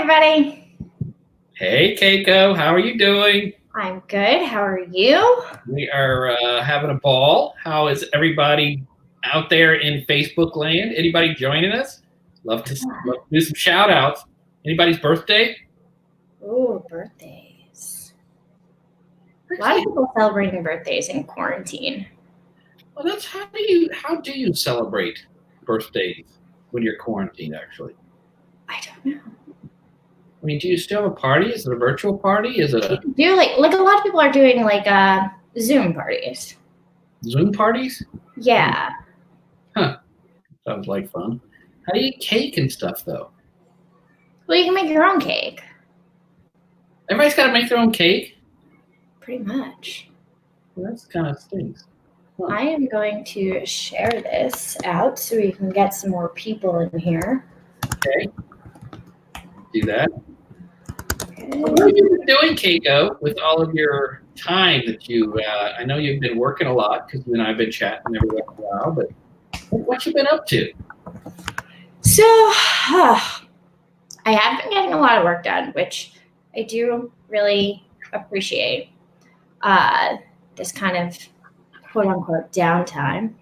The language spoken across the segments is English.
everybody. Hey, Keiko, how are you doing? I'm good. How are you? We are having a ball. How is everybody out there in Facebook land? Anybody joining us? Love to do some shout outs. Anybody's birthday? Ooh, birthdays. A lot of people celebrating birthdays in quarantine. Well, that's how do you celebrate birthdays when you're quarantined? Actually, I don't know. I mean, do you still have a party? Is it a virtual party? Is it a Do like a lot of people are doing like Zoom parties. Zoom parties? Yeah. Huh. Sounds like fun. How do you eat cake and stuff though? Well, you can make your own cake. Everybody's got to make their own cake. Pretty much. Well, that's kind of stinks. Huh. I am going to share this out so we can get some more people in here. Okay. Do that. What have you been doing, Keiko, with all of your time that you, I know you've been working a lot because you and I have been chatting every once in a while, but what you been up to? So, I have been getting a lot of work done, which I do really appreciate. This kind of quote unquote downtime.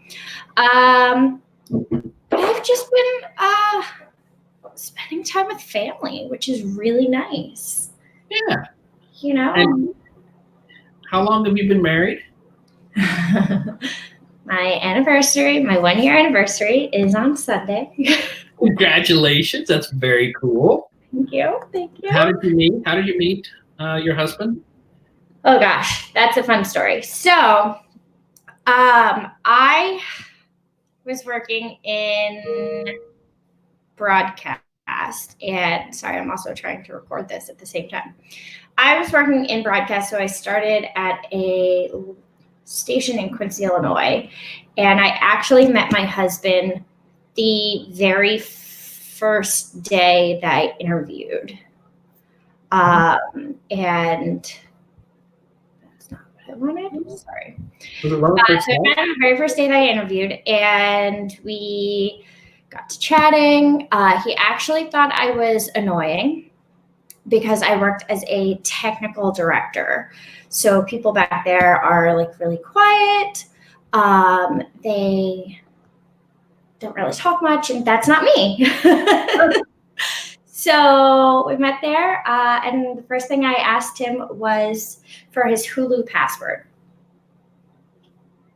But I've just been spending time with family, which is really nice. Yeah. You know. And how long have you been married? My 1-year anniversary is on Sunday. Congratulations. That's very cool. Thank you. How did you meet your husband? Oh gosh, that's a fun story. So, I was working in broadcast, and sorry, I'm also trying to record this at the same time. I was working in broadcast, so I started at a station in Quincy, Illinois, and I actually met my husband the very first day that I interviewed. And that's not what I wanted. Sorry. Was it love at first sight? So I met him the very first day that I interviewed, and we got to chatting. He actually thought I was annoying because I worked as a technical director. So people back there are like really quiet. They don't really talk much, and that's not me. So we met there, and the first thing I asked him was for his Hulu password.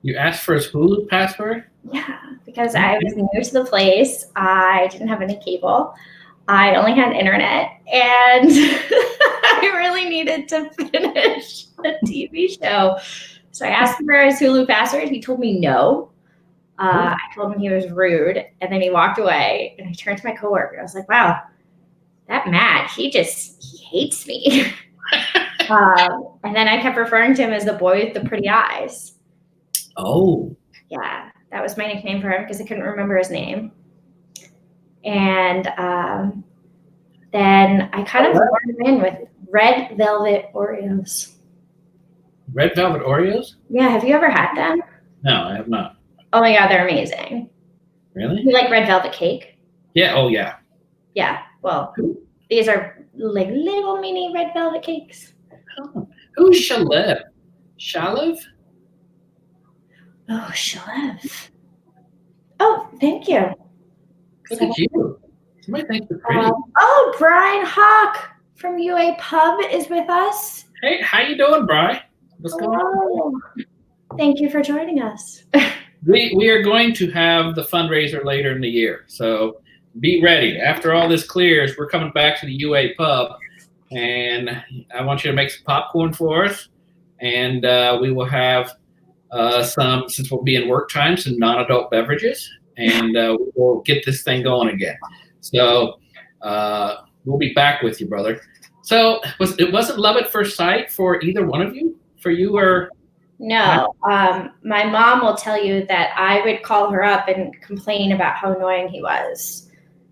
You asked for his Hulu password? Yeah, because I was new to the place. I didn't have any cable. I only had internet, and I really needed to finish the TV show. So I asked him for his Hulu password. He told me no. I told him he was rude, and then he walked away, and I turned to my coworker. I was like, wow, that Matt, he hates me. And then I kept referring to him as the boy with the pretty eyes. Oh. Yeah, that was my nickname for him because I couldn't remember his name. And then I kind of lured him in with red velvet Oreos. Red velvet Oreos? Yeah, have you ever had them? No, I have not. Oh my God, they're amazing. Really? You like red velvet cake? Yeah, oh yeah. Yeah, well, these are like little mini red velvet cakes. Oh. Who's Shalev? Shalev? Oh, Shalev. Oh, thank you. Look at you. Somebody thinks you're pretty. Oh, Brian Hawk from UA Pub is with us. Hey, how you doing, Brian? What's going on? Thank you for joining us. We are going to have the fundraiser later in the year, so be ready. After all this clears, we're coming back to the UA Pub, and I want you to make some popcorn for us, and we will have some, since we'll be in work time, some non-adult beverages, and we'll get this thing going again. So we'll be back with you, brother. So it wasn't love at first sight for either one of you? For you or? No. My mom will tell you that I would call her up and complain about how annoying he was.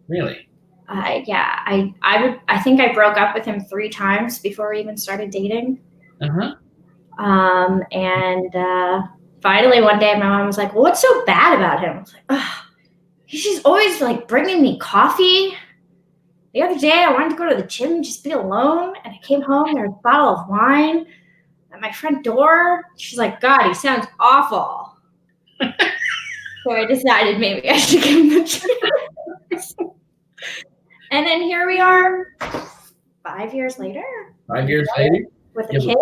Really? Yeah. I think I broke up with him 3 times before we even started dating. Uh-huh. And finally one day my mom was like, well, what's so bad about him? I was like, oh, he's just always like bringing me coffee. the other day I wanted to go to the gym and just be alone, and I came home, there was a bottle of wine at my front door. She's like, God, he sounds awful. So I decided maybe I should give him a chance. And then here we are 5 years later. 5 years later? With a kid.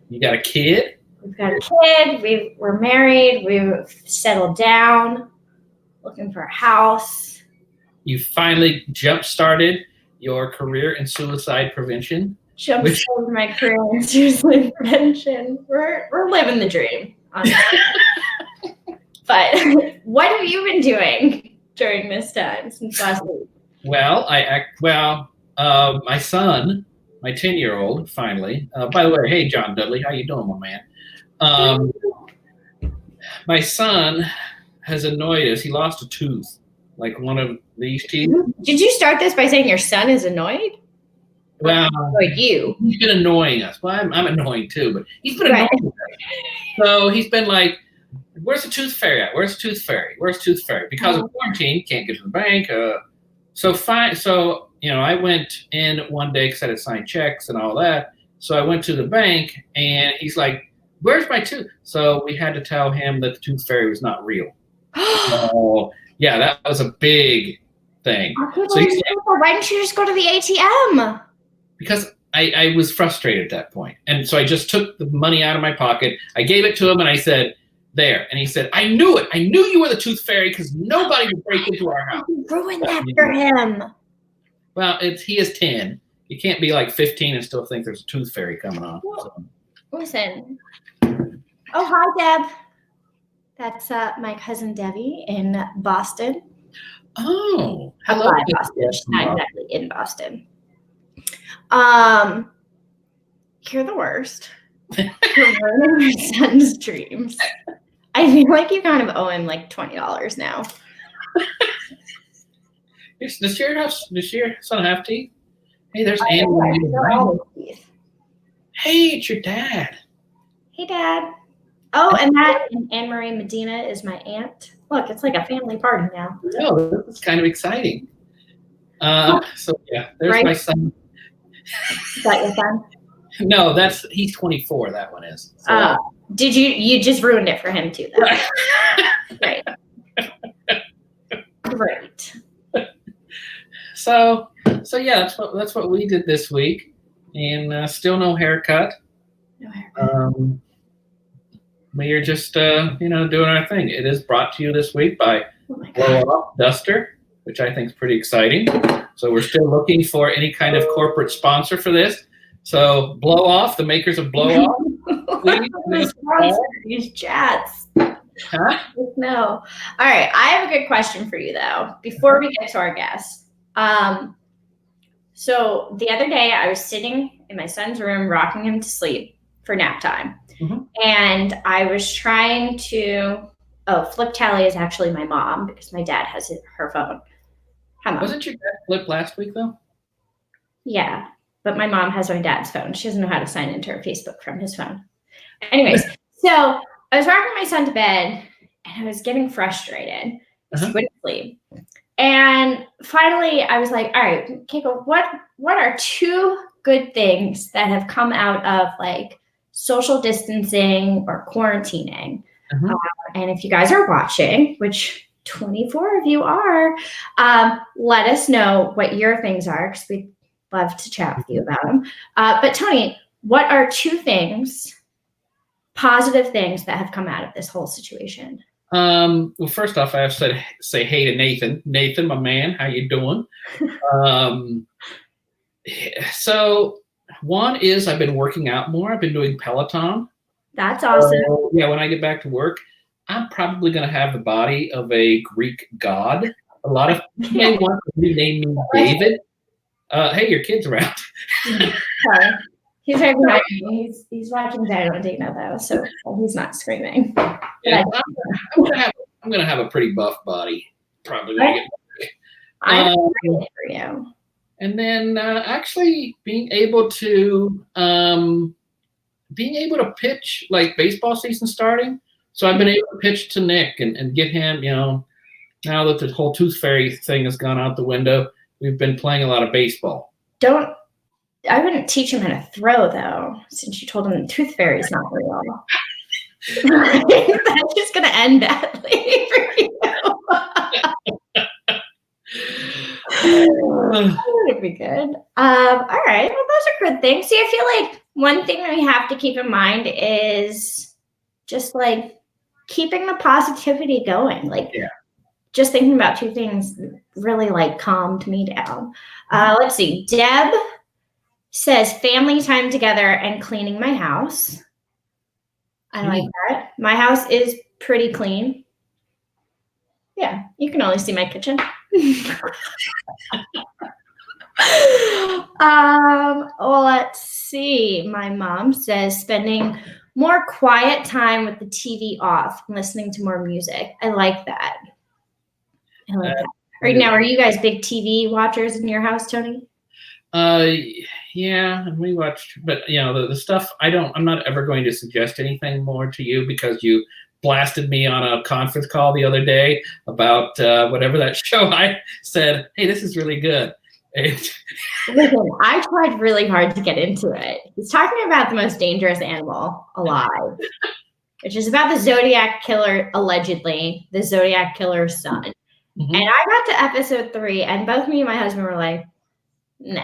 You got a kid? We've got a kid. We're married. We've settled down, looking for a house. You finally jump-started your career in suicide prevention. Jump-started my career in suicide prevention. We're living the dream, honestly. But what have you been doing during this time since last week? Well, my son, my 10-year-old, finally. By the way, hey, John Dudley, how you doing, my man? My son has annoyed us. He lost a tooth, like one of these teeth. Did you start this by saying your son is annoyed? Well, like you. He's been annoying us. Well, I'm annoying too, but he's been annoying us. So he's been like, where's the tooth fairy at? Where's the tooth fairy? Where's the tooth fairy? Because of quarantine, can't get to the bank. So I went in one day because I had to sign checks and all that. So I went to the bank, and he's like, where's my tooth? So we had to tell him that the tooth fairy was not real. So, yeah, that was a big thing. So he's like, why didn't you just go to the ATM? Because I was frustrated at that point. And so I just took the money out of my pocket. I gave it to him, and I said, there. And he said, I knew it. I knew you were the tooth fairy because nobody would break into our house. You ruined that for him. Well, he is 10. You can't be like 15 and still think there's a tooth fairy coming on. So. Listen. Oh, hi, Deb. That's my cousin Debbie in Boston. Oh, hello. Boston. She's not exactly in Boston. You're the worst. You're ruining your son's dreams. I feel like you kind of owe him like $20 now. Does your son have teeth? Hey, there's Anne. Hey, it's your dad. Hey, Dad. Oh, and Anne Marie Medina is my aunt. Look, it's like a family party now. No, this is kind of exciting. So yeah, there's my son. Is that your son? No, he's 24. That one is. So. Did you just ruined it for him too? Though. Right. Great. So yeah, that's what we did this week, and still no haircut. No haircut. We are just doing our thing. It is brought to you this week by Blow Off Duster, which I think is pretty exciting. So we're still looking for any kind of corporate sponsor for this. So Blow Off, the makers of Blow Off. These chats. Huh? No. All right. I have a good question for you though, before we get to our guests. So the other day I was sitting in my son's room, rocking him to sleep for nap time. Mm-hmm. And I was trying to, Flip Talley is actually my mom because my dad has her phone. Hi, Mom. Wasn't your dad Flip last week though? Yeah. But my mom has my dad's phone. She doesn't know how to sign into her Facebook from his phone. Anyways, so I was rocking my son to bed and I was getting frustrated. He wouldn't sleep. And finally I was like, all right, Keiko, what are two good things that have come out of like social distancing or quarantining? And if you guys are watching, which 24 of you are, let us know what your things are because we'd love to chat with you about them. But Tony, what are two positive things that have come out of this whole situation? Well, first off, I have to say hey to Nathan. Nathan, my man, how you doing? So one is I've been working out more. I've been doing Peloton. That's awesome. Yeah, when I get back to work, I'm probably going to have the body of a Greek god. A lot of people may want to rename me David. Hey, your kid's around. Sorry. He's right behind me. He's watching Dino Dino though, so he's not screaming. Yeah, I'm gonna have a pretty buff body, probably. I'm excited for you. And then actually being able to pitch like baseball season starting. So I've been able to pitch to Nick and get him, now that the whole tooth fairy thing has gone out the window, we've been playing a lot of baseball. I wouldn't teach him how to throw, though, since you told him the tooth fairy is not real. That's just going to end badly for you. That would be good. All right. Well, those are good things. See, I feel like one thing that we have to keep in mind is just like keeping the positivity going. Like, just thinking about two things really like calmed me down. Let's see. Deb says family time together and cleaning my house. I like that. My house is pretty clean. Yeah, you can only see my kitchen. Let's see. My mom says spending more quiet time with the TV off and listening to more music. I like that. Right now, are you guys big TV watchers in your house, Tony? Yeah, and we watched, but the stuff I'm not ever going to suggest anything more to you because you blasted me on a conference call the other day about whatever that show. I said, hey, this is really good. Listen, I tried really hard to get into it. He's talking about the most dangerous animal alive, which is about the Zodiac killer, allegedly, the Zodiac killer's son. Mm-hmm. And I got to episode 3, and both me and my husband were like, no.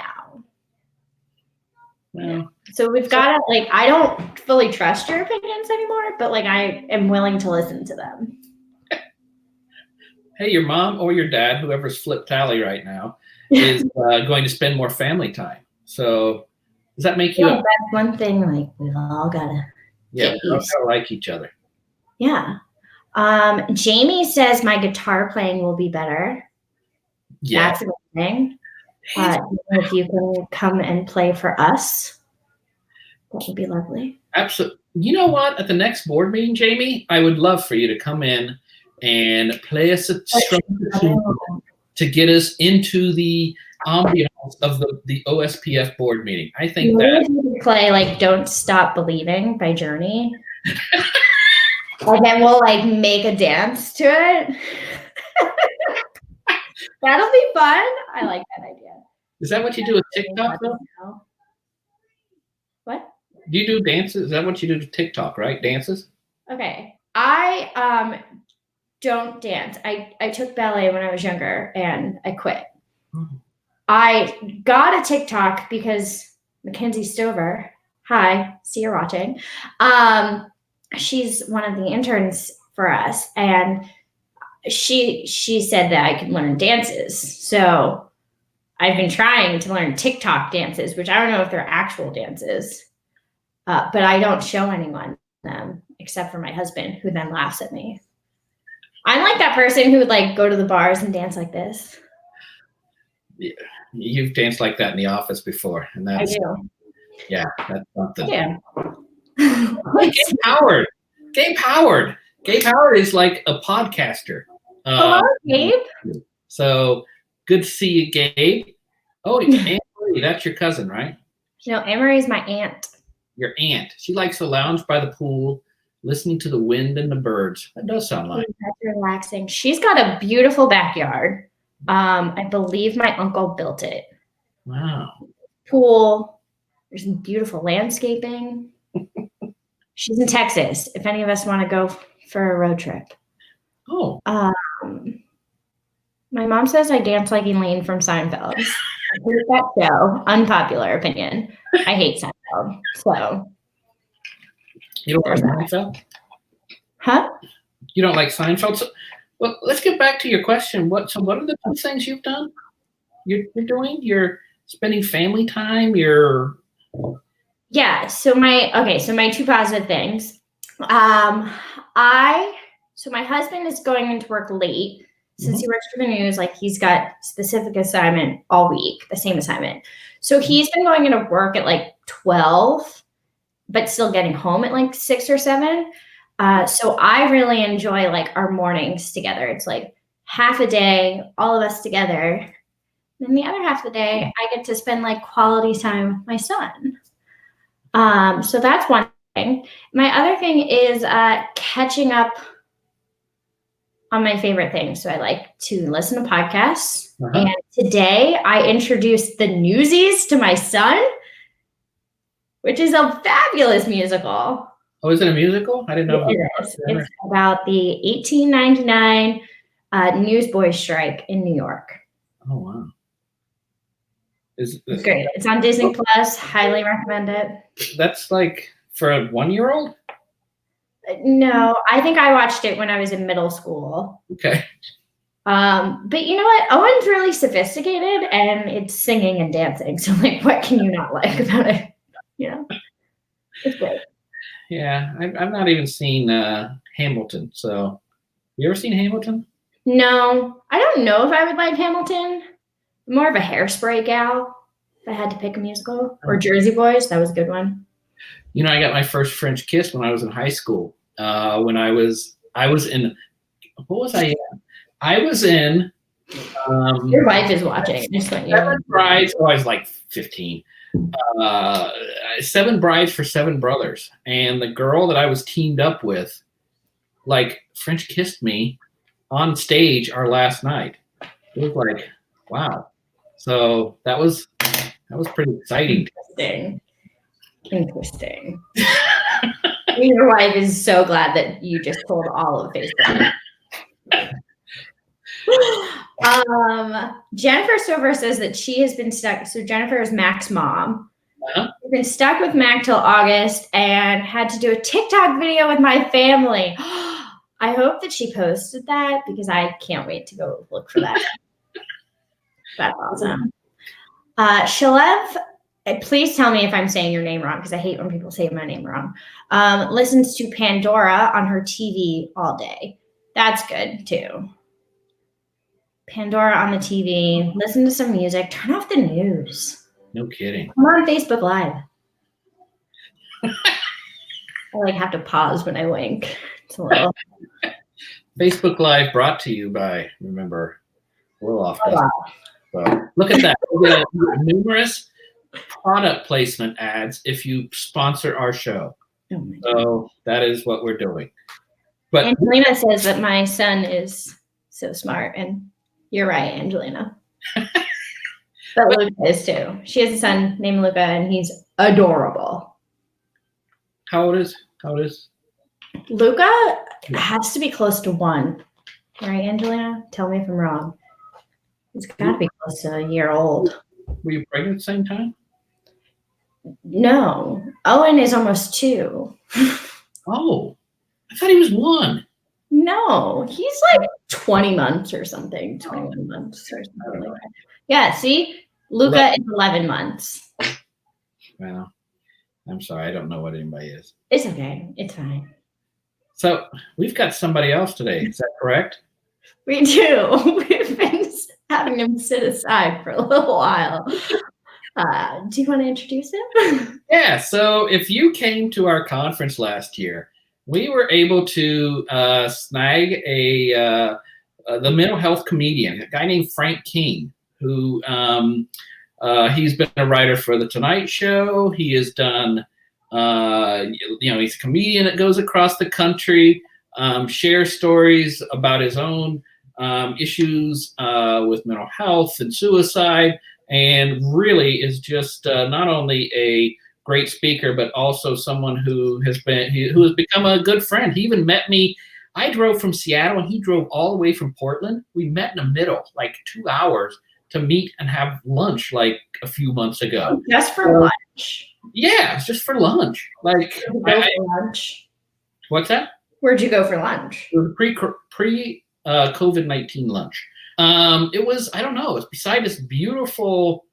Well, so we've got to, like, I don't fully trust your opinions anymore, but, like, I am willing to listen to them. Hey, your mom or your dad, whoever's flipped Tally right now, is going to spend more family time. So does that make you? That's one thing, like, we've all got to get used. We all got to like each other. Yeah. Jamie says my guitar playing will be better. Yeah. That's a good thing. If you can come and play for us, that would be lovely. Absolutely. You know what? At the next board meeting, Jamie, I would love for you to come in and play us a song to get us into the ambiance of the OSPF board meeting. I think that you play like "Don't Stop Believing" by Journey, and then we'll like make a dance to it. That'll be fun. I like that idea. Is that what you do with TikTok, though? What? Do you do dances? Is that what you do to TikTok, right? Dances? Okay. I don't dance. I took ballet when I was younger, and I quit. Mm-hmm. I got a TikTok because Mackenzie Stover, hi, see you're watching. She's one of the interns for us, and she said that I could learn dances. So I've been trying to learn TikTok dances, which I don't know if they're actual dances, but I don't show anyone them except for my husband, who then laughs at me. I'm like that person who would like go to the bars and dance like this. Yeah, you've danced like that in the office before, and that's I do. Yeah, that's something. Yeah. Gabe Howard. Gabe Howard is like a podcaster. Hello, Gabe. So good to see you, Gabe. Oh, Anne Marie, that's your cousin, right? No, Anne Marie is my aunt. Your aunt. She likes to lounge by the pool, listening to the wind and the birds. That does sound like. That's relaxing. She's got a beautiful backyard. I believe my uncle built it. Wow. Pool. There's some beautiful landscaping. She's in Texas. If any of us want to go for a road trip. Oh. My mom says I dance like Elaine from Seinfeld. Here's that show. Unpopular opinion. I hate Seinfeld. So. You don't like Seinfeld? Huh? You don't like Seinfeld? So, well, let's get back to your question. What are the 2 things you've done? You're doing? You're spending family time? Yeah. So my 2 positive things. So my husband is going into work late since he works for the news. Like he's got specific assignment all week, the same assignment. So he's been going into work at like 12, but still getting home at like 6 or 7. So I really enjoy like our mornings together. It's like half a day, all of us together. Then the other half of the day, I get to spend like quality time with my son. So that's one thing. My other thing is catching up on my favorite things. So I like to listen to podcasts. Uh-huh. And today I introduced the Newsies to my son, which is a fabulous musical. Oh, is it a musical? I didn't know. It is. It's about the 1899 newsboys strike in New York. Oh, wow. It's great. It's on Disney Plus. Highly recommend it. That's like for a 1-year-old? No, I think I watched it when I was in middle school. Okay. But you know what? Owen's really sophisticated, and it's singing and dancing. So, like, what can you not like about it? You know, it's great. Yeah, I've not even seen Hamilton. So, you ever seen Hamilton? No, I don't know if I would like Hamilton. I'm more of a Hairspray gal. If I had to pick a musical, or Jersey Boys, that was a good one. You know, I got my first French kiss when I was in high school. When I was in, what was I in? I was in. Your wife is watching. Just let you know. 7 Brides. Oh, I was like 15. 7 Brides for 7 Brothers, and the girl that I was teamed up with, like, French kissed me on stage our last night. It was like, wow. So that was pretty exciting. Interesting. Your wife is so glad that you just told all of Facebook. Jennifer Stover says that she has been stuck. So Jennifer is Mac's mom. She's been stuck with Mac till August and had to do a TikTok video with my family. I hope that she posted that because I can't wait to go look for that. That's awesome. Shalev, please tell me if I'm saying your name wrong because I hate when people say my name wrong. Listens to Pandora on her TV all day. That's good too. Pandora on the TV, listen to some music, turn off the news. No kidding. I'm on Facebook Live. I like have to pause when I wink. It's a little. Facebook Live brought to you by, remember, a little off. So look at that. We get numerous product placement ads if you sponsor our show. So that is what we're doing. But Angelina says that my son is so smart, and you're right, Angelina. But Luca is too. She has a son named Luca, and he's adorable. How old is Luca? Has to be close to 1, right, Angelina? Tell me if I'm wrong. He's got to be close to a year old. Were you pregnant at the same time? No, Owen is almost 2. Oh, I thought he was 1. No, he's like 20 months or something, 21 months or something like that. Yeah, see? Luca is 11 months. Well, I'm sorry. I don't know what anybody is. It's okay. It's fine. So we've got somebody else today. Is that correct? We do. We've been having him sit aside for a little while. Do you want to introduce him? Yeah. So if you came to our conference last year, we were able to snag the mental health comedian, a guy named Frank King, who he's been a writer for The Tonight Show. He has done, he's a comedian that goes across the country, shares stories about his own issues with mental health and suicide, and really is just not only a great speaker, but also someone who has become a good friend. He even met me. I drove from Seattle and he drove all the way from Portland. We met in the middle, like 2 hours to meet and have lunch like a few months ago. Just for lunch? Yeah, it's just for lunch. Like for lunch. What's that? Where'd you go for lunch? It was pre COVID-19 lunch. It was, I don't know, it was beside this beautiful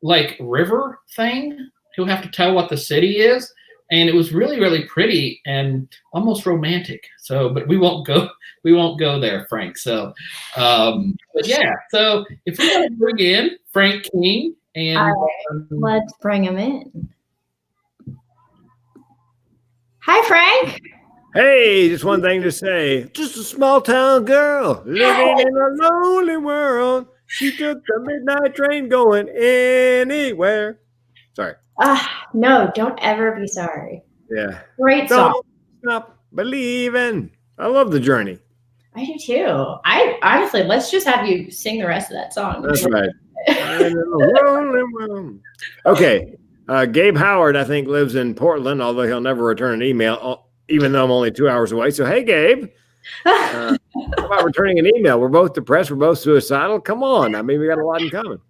like river thing. You'll have to tell what the city is. And it was really, really pretty and almost romantic. So, but we won't go there, Frank. So, but yeah. So if we want to bring in Frank King and let's bring him in. Hi, Frank. Hey, just one thing to say. Just a small town girl living in a lonely world. She took the midnight train going anywhere. Sorry. No, don't ever be sorry. Yeah. Great song. Don't stop believing. I love The Journey. I do too. I honestly, let's just have you sing the rest of that song. That's right. Okay. Gabe Howard, I think, lives in Portland, although he'll never return an email, even though I'm only 2 hours away. So, hey, Gabe, how about returning an email? We're both depressed. We're both suicidal. Come on. I mean, we got a lot in common.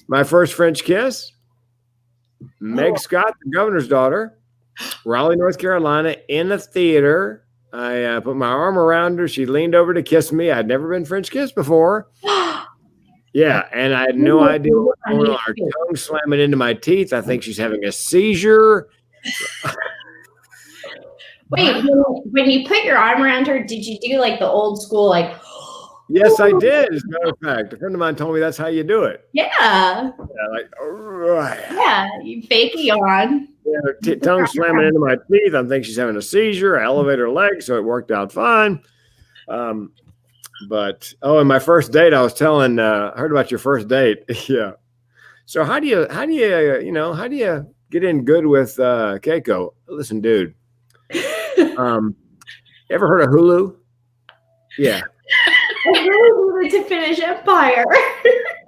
My first French kiss, Meg Scott, the governor's daughter, Raleigh, North Carolina, in a theater. I put my arm around her. She leaned over to kiss me. I'd never been French kissed before. Yeah, and I had no idea what was going on. Her tongue slamming into my teeth. I think she's having a seizure. Wait, when you put your arm around her, did you do like the old school, like? Yes, I did. As a matter of fact, a friend of mine told me that's how you do it. Yeah. Yeah, like, yeah, you fake a yawn. Yeah, her tongue slamming into my teeth. I think she's having a seizure. I elevated her leg, so it worked out fine. But and my first date, I was telling, I heard about your first date. Yeah. So how do you get in good with Keiko? Listen, dude. Ever heard of Hulu? Yeah. I really wanted to finish Empire.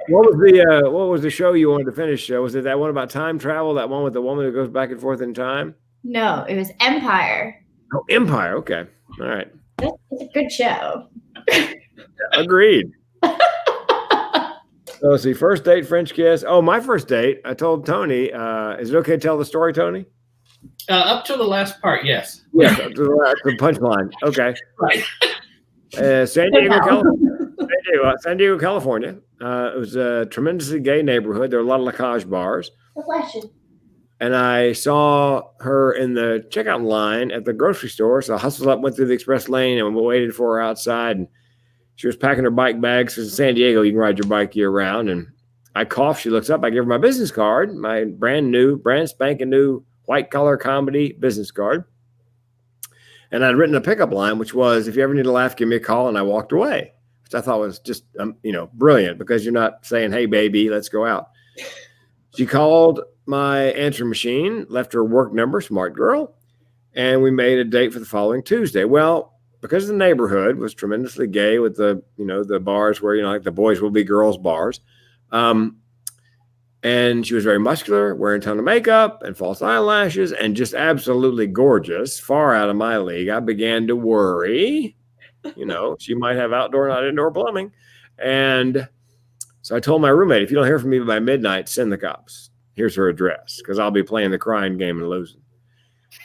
What was the show you wanted to finish? Was it that one about time travel? That one with the woman who goes back and forth in time? No, it was Empire. Oh, Empire. Okay. All right. It's a good show. Agreed. So let's see. First date, French kiss. Oh, my first date. I told Tony. Is it okay to tell the story, Tony? Up to the last part, yes. Yeah, the punchline. Okay. Right. San Diego, California. It was a tremendously gay neighborhood. There were a lot of Lacage bars. And I saw her in the checkout line at the grocery store. So I hustled up, went through the express lane, and waited for her outside. And she was packing her bike bags. Because in San Diego, you can ride your bike year round. And I coughed. She looks up. I give her my business card, my brand spanking new white collar comedy business card. And I'd written a pickup line, which was, if you ever need a laugh, give me a call. And I walked away, which I thought was just, brilliant, because you're not saying, hey, baby, let's go out. She called my answering machine, left her work number, smart girl, and we made a date for the following Tuesday. Well, because the neighborhood was tremendously gay with the bars where, like the boys will be girls bars. And she was very muscular, wearing a ton of makeup and false eyelashes, and just absolutely gorgeous, far out of my league. I began to worry, she might have outdoor, not indoor plumbing. And so I told my roommate, if you don't hear from me by midnight, send the cops. Here's her address, because I'll be playing the crying game and losing.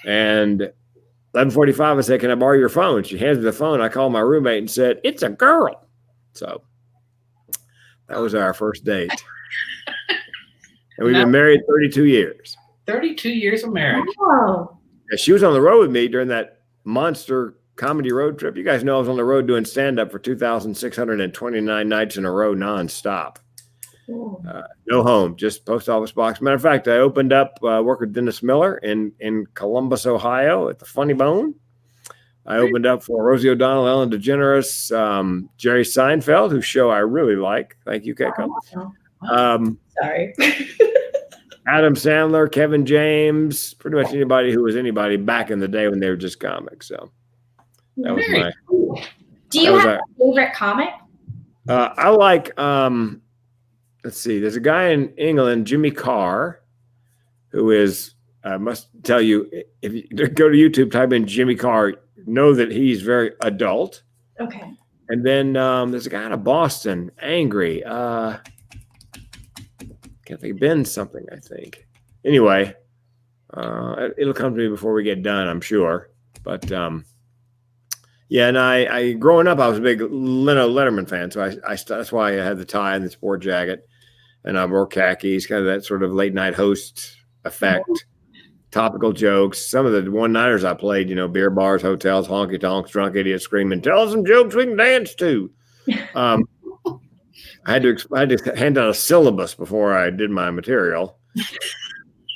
And 11:45, I said, can I borrow your phone? She hands me the phone. I called my roommate and said, it's a girl. So that was our first date. And we've been married 32 years. 32 years of marriage. Wow. Yeah, she was on the road with me during that monster comedy road trip. You guys know I was on the road doing stand-up for 2,629 nights in a row nonstop. No home, just post office box. Matter of fact, I opened up, worked with Dennis Miller in Columbus, Ohio at the Funny Bone. I opened up for Rosie O'Donnell, Ellen DeGeneres, Jerry Seinfeld, whose show I really like. Thank you, Keiko. Sorry. Adam Sandler, Kevin James, pretty much anybody who was anybody back in the day when they were just comics. So that was my. Do you have a favorite comic? I like. Let's see. There's a guy in England, Jimmy Carr, who is. I must tell you, if you go to YouTube, type in Jimmy Carr, know that he's very adult. Okay. And then there's a guy out of Boston, angry. Can't think, Ben something, I think. Anyway, it'll come to me before we get done, I'm sure. But yeah, and I growing up, I was a big Leno Letterman fan, so that's why I had the tie and the sport jacket, and I wore khakis, kind of that sort of late night host effect, topical jokes. Some of the one-nighters I played, beer bars, hotels, honky tonks, drunk idiots screaming, "Tell us some jokes we can dance to." I had to hand out a syllabus before I did my material.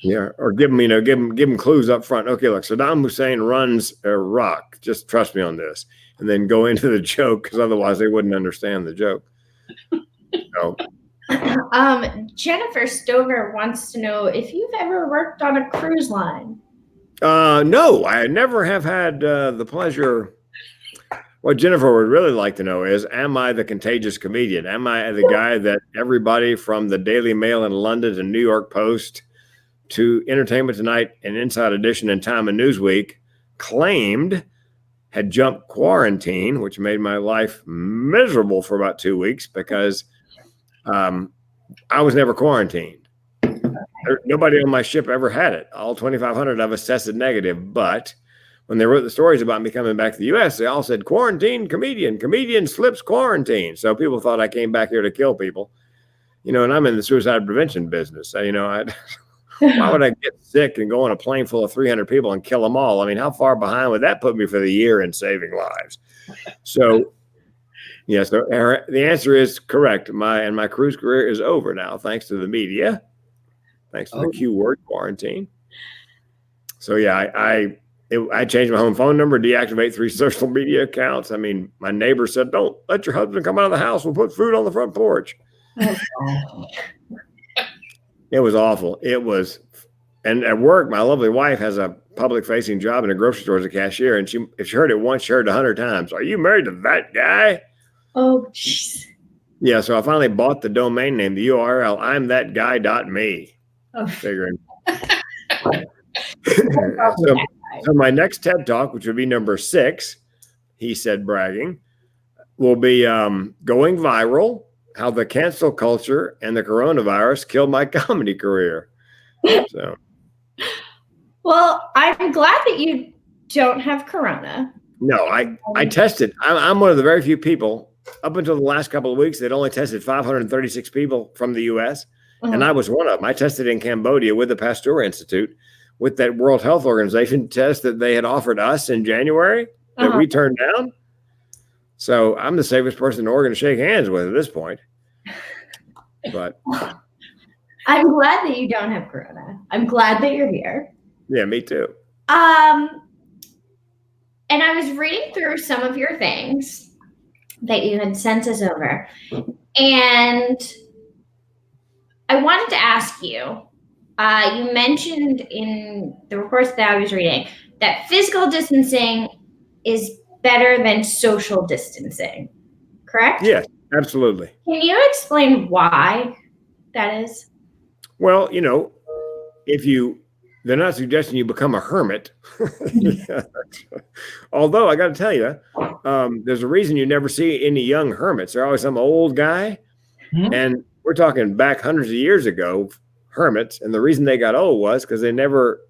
Yeah, or give them clues up front. Okay, look, Saddam Hussein runs Iraq. Just trust me on this, and then go into the joke, because otherwise they wouldn't understand the joke. So, Jennifer Stover wants to know if you've ever worked on a cruise line. No, I never have had the pleasure What Jennifer would really like to know is, am I the contagious comedian? Am I the guy that everybody from the Daily Mail in London to New York Post to Entertainment Tonight and Inside Edition and Time and Newsweek claimed had jumped quarantine, which made my life miserable for about 2 weeks because I was never quarantined. Nobody on my ship ever had it. All 2,500 of us tested negative, but when they wrote the stories about me coming back to the U.S., they all said, quarantine comedian slips quarantine. So people thought I came back here to kill people, and I'm in the suicide prevention business. So, why would I get sick and go on a plane full of 300 people and kill them all? I mean, how far behind would that put me for the year in saving lives? So, yes, the answer is correct. My cruise career is over now, thanks to the media, thanks to the Q word, quarantine. So, yeah, I changed my home phone number, deactivate 3 social media accounts. I mean, my neighbor said, don't let your husband come out of the house. We'll put food on the front porch. It was awful. It was. And at work, my lovely wife has a public facing job in a grocery store as a cashier. And if she heard it once, she heard it 100 times. Are you married to that guy? Oh, jeez. Yeah. So I finally bought the domain name, the URL, imthatguy.me. Oh. Figuring. So my next TED Talk, which would be number 6, he said, bragging, will be going viral, how the cancel culture and the coronavirus killed my comedy career. So, well, I'm glad that you don't have corona. No, I tested. I'm one of the very few people up until the last couple of weeks that only tested 536 people from the U.S. And I was one of them. I tested in Cambodia with the Pasteur Institute with that World Health Organization test that they had offered us in January that we turned down. So I'm the safest person in Oregon to shake hands with at this point. But I'm glad that you don't have corona. I'm glad that you're here. Yeah, me too. And I was reading through some of your things that you had sent us over, and I wanted to ask you, you mentioned in the reports that I was reading that physical distancing is better than social distancing, correct? Yes, absolutely. Can you explain why that is? Well, they're not suggesting you become a hermit. Although I got to tell you, there's a reason you never see any young hermits. They're always some old guy. Mm-hmm. And we're talking back hundreds of years ago, hermits. And the reason they got old was because they never,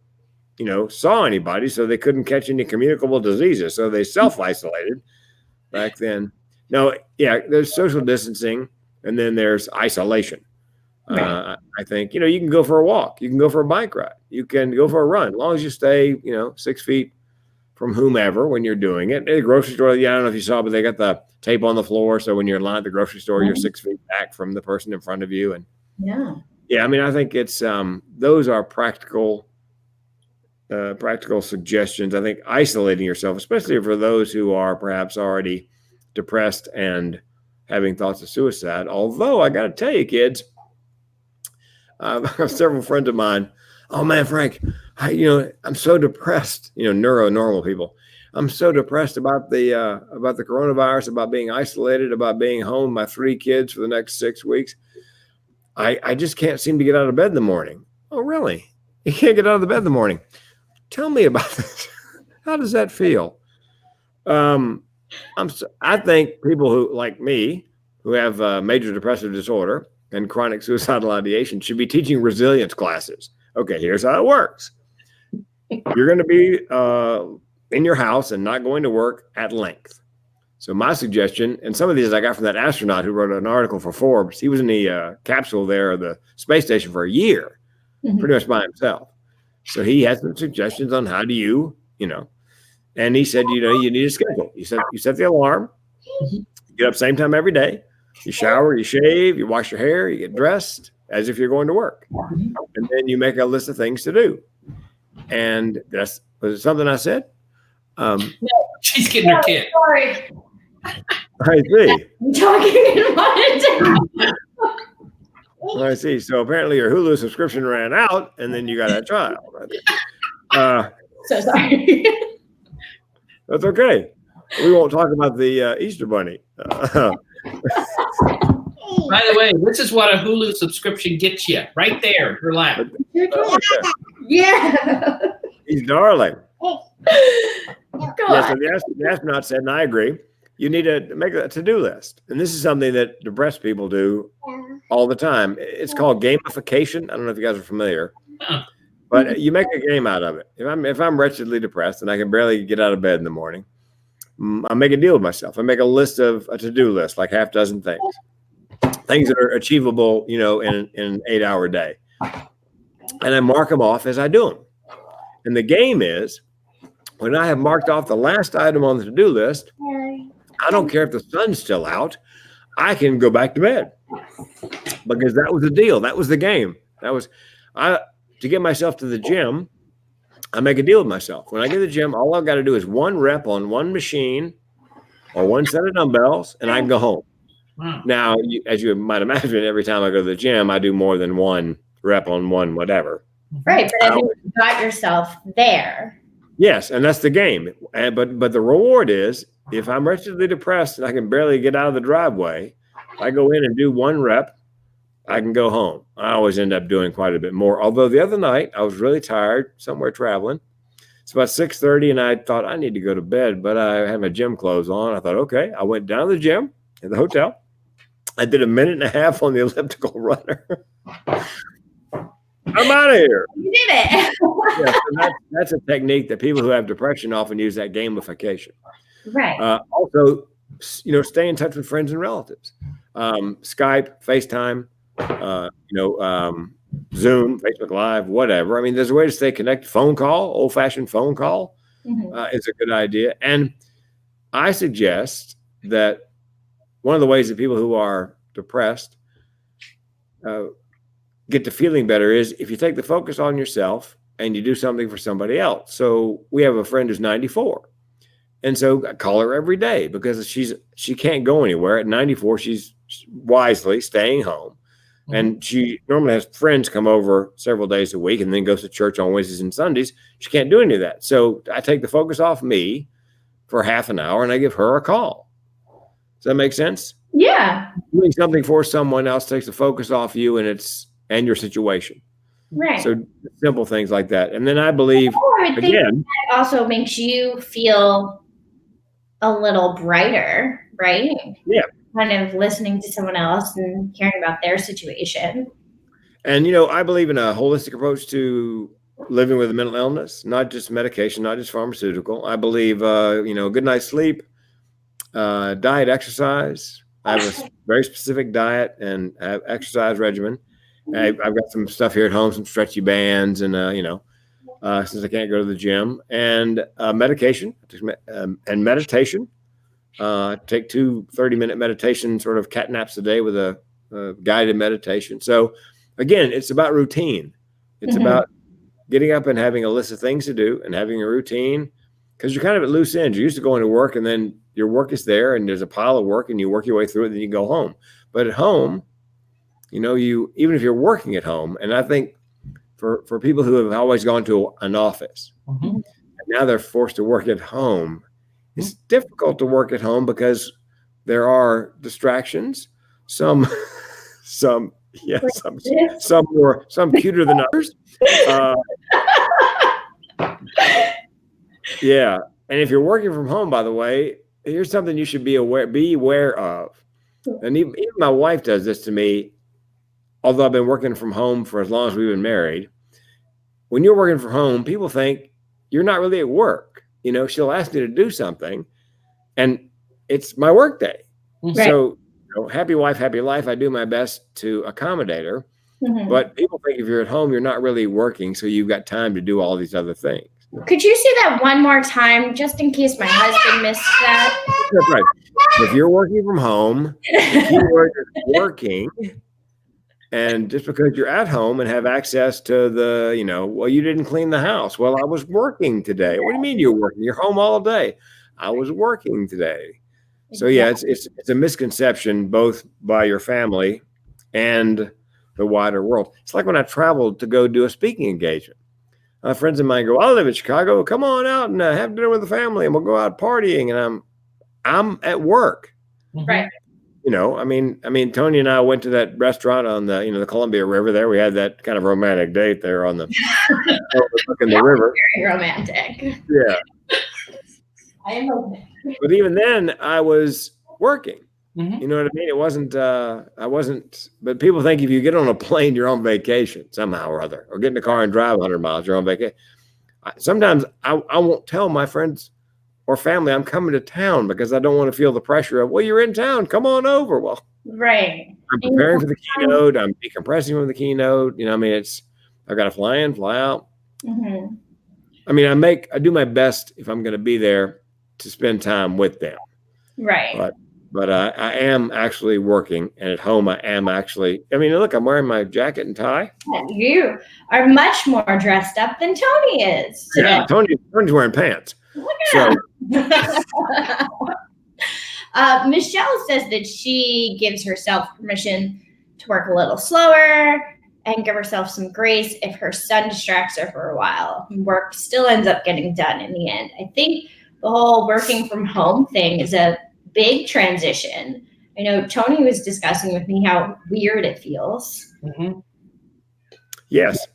saw anybody. So they couldn't catch any communicable diseases. So they self-isolated back then. No, yeah, there's social distancing and then there's isolation. Right. I think, you can go for a walk. You can go for a bike ride. You can go for a run, as long as you stay, 6 feet from whomever when you're doing it. At the grocery store, I don't know if you saw, but they got the tape on the floor. So when you're in line at the grocery store, you're 6 feet back from the person in front of you. And yeah, I mean, I think it's those are practical suggestions. I think isolating yourself, especially for those who are perhaps already depressed and having thoughts of suicide. Although I got to tell you, kids, several friends of mine, oh man, Frank, I'm so depressed, neuronormal people. I'm so depressed about the coronavirus, about being isolated, about being home with my 3 kids for the next 6 weeks. I just can't seem to get out of bed in the morning. Oh, really? You can't get out of the bed in the morning? Tell me about this. How does that feel? I think people who, like me, who have major depressive disorder and chronic suicidal ideation should be teaching resilience classes. Okay, here's how it works. You're going to be in your house and not going to work at length. So my suggestion, and some of these I got from that astronaut who wrote an article for Forbes. He was in the capsule there, the space station, for a year, pretty much by himself. So he had some suggestions on how do you, and he said, you need a schedule. You set the alarm, you get up same time every day. You shower, you shave, you wash your hair, you get dressed as if you're going to work. And then you make a list of things to do. And was it something I said? No, she's getting her kid. Sorry. I see. I'm talking in monotone. I see. So apparently your Hulu subscription ran out and then you got that trial. So sorry. That's okay. We won't talk about the Easter Bunny. By the way, this is what a Hulu subscription gets you right there in your lap. Yeah. He's darling. Go Yes, on. so the astronaut said, and I agree, you need to make a to-do list. And this is something that depressed people do all the time. It's called gamification. I don't know if you guys are familiar, but you make a game out of it. If I'm wretchedly depressed and I can barely get out of bed in the morning, I make a deal with myself. I make a list of a to-do list, like half dozen things that are achievable, in an 8-hour day. And I mark them off as I do them. And the game is, when I have marked off the last item on the to-do list, I don't care if the sun's still out. I can go back to bed because that was the deal. That was the game. To get myself to the gym, I make a deal with myself. When I get to the gym, all I've got to do is 1 rep on 1 machine or 1 set of dumbbells, and I can go home. Wow. Now, as you might imagine, every time I go to the gym, I do more than 1 rep on 1 whatever. Right, but you got yourself there. Yes, and that's the game. But the reward is, if I'm wretchedly depressed and I can barely get out of the driveway, I go in and do 1 rep, I can go home. I always end up doing quite a bit more. Although the other night I was really tired, somewhere traveling. It's about 6:30, and I thought I need to go to bed, but I had my gym clothes on. I thought, okay, I went down to the gym at the hotel. I did 1.5 minutes on the elliptical runner. I'm out of here. You did it. Yeah, so that's a technique that people who have depression often use, that gamification. Right. Also, stay in touch with friends and relatives. Skype, FaceTime, Zoom, Facebook Live, whatever. I mean, there's a way to stay connected. Phone call, old-fashioned phone call is a good idea. And I suggest that one of the ways that people who are depressed get to feeling better is if you take the focus on yourself and you do something for somebody else. So we have a friend who's 94. And so I call her every day because she can't go anywhere. At 94, she's wisely staying home. And she normally has friends come over several days a week and then goes to church on Wednesdays and Sundays. She can't do any of that. So I take the focus off me for half an hour and I give her a call. Does that make sense? Yeah. Doing something for someone else takes the focus off you and your situation. Right. So simple things like that. And then I believe, again, that also makes you feel a little brighter, right? Yeah. Kind of listening to someone else and caring about their situation. And, I believe in a holistic approach to living with a mental illness, not just medication, not just pharmaceutical. I believe, good night's sleep, diet, exercise. I have a very specific diet and exercise regimen. I've got some stuff here at home, some stretchy bands, and since I can't go to the gym, and medication and meditation. Take 2 30-minute meditation, sort of cat naps a day with a guided meditation. So again, it's about routine. It's about getting up and having a list of things to do and having a routine, because you're kind of at loose ends. You're used to going to work and then your work is there and there's a pile of work and you work your way through it and then you go home. But at home, even if you're working at home, and I think for people who have always gone to an office, and now they're forced to work at home, it's difficult to work at home because there are distractions. Some cuter than others. Yeah. And if you're working from home, by the way, here's something you should be aware of. And even my wife does this to me, although I've been working from home for as long as we've been married. When you're working from home, people think you're not really at work. She'll ask me to do something and it's my work day. Right. So, happy wife, happy life. I do my best to accommodate her. But people think if you're at home, you're not really working. So you've got time to do all these other things. Could you say that one more time, just in case my husband missed that? That's right. If you're working from home, the keyword is working. And just because you're at home and have access to the, you didn't clean the house. Well, I was working today. What do you mean you're working? You're home all day. I was working today. So yeah, it's a misconception both by your family and the wider world. It's like when I traveled to go do a speaking engagement. Friends of mine go, I live in Chicago. Come on out and have dinner with the family and we'll go out partying. And I'm at work. Right. You know, I mean, Tony and I went to that restaurant on the, the Columbia River there. We had that kind of romantic date there on the overlooking the river. Very romantic. Yeah. I am hoping. But even then I was working. Mhm. You know what I mean? It wasn't, I wasn't, but people think if you get on a plane, you're on vacation somehow or other, or get in the car and drive 100 miles, you're on vacation. Sometimes I won't tell my friends or family I'm coming to town because I don't want to feel the pressure of, well, you're in town, come on over. Well, Right. I'm preparing for the keynote. I'm decompressing from the keynote. You know, I mean, I've got to fly in, fly out. Mm-hmm. I mean, I do my best if I'm going to be there to spend time with them. Right. But I am actually working, and at home I am actually. I mean, look, I'm wearing my jacket and tie. You are much more dressed up than Tony is today. Yeah, Tony's wearing pants. Look at him. Michelle says that she gives herself permission to work a little slower and give herself some grace if her son distracts her for a while. Work still ends up getting done in the end. I think the whole working from home thing is a big transition. I know Tony was discussing with me how weird it feels. Mm-hmm. Yes,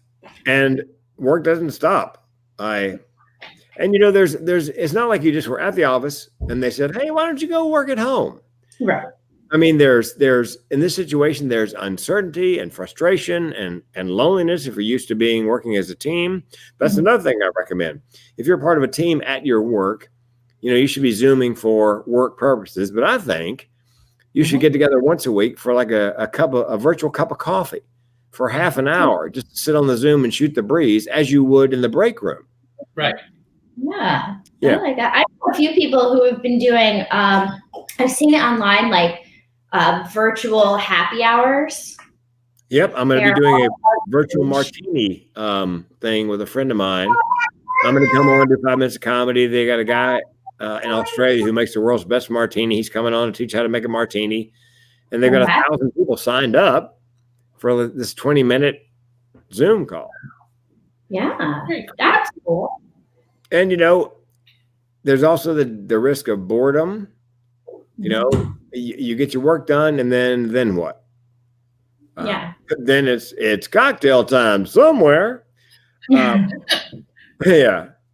and work doesn't stop. And you know, there's it's not like you just were at the office and they said, hey, why don't you go work at home? Right. I mean, there's in this situation, there's uncertainty and frustration and loneliness if you're used to working as a team. That's another thing I recommend. If you're part of a team at your work, you know, you should be Zooming for work purposes. But I think you should get together once a week for like a virtual cup of coffee for half an hour, just to sit on the Zoom and shoot the breeze as you would in the break room. Right. Yeah. I like that. I know a few people who have been doing, I've seen it online, like virtual happy hours. Yep. I'm going to be doing a virtual martini thing with a friend of mine. I'm going to come on and do 5 minutes of comedy. They got a guy in Australia who makes the world's best martini. He's coming on to teach how to make a martini. And they've got 1,000 people signed up for this 20-minute Zoom call. Yeah, that's cool. And, you know, there's also the risk of boredom. You know, you get your work done, and then what? Yeah. Then it's cocktail time somewhere. Yeah,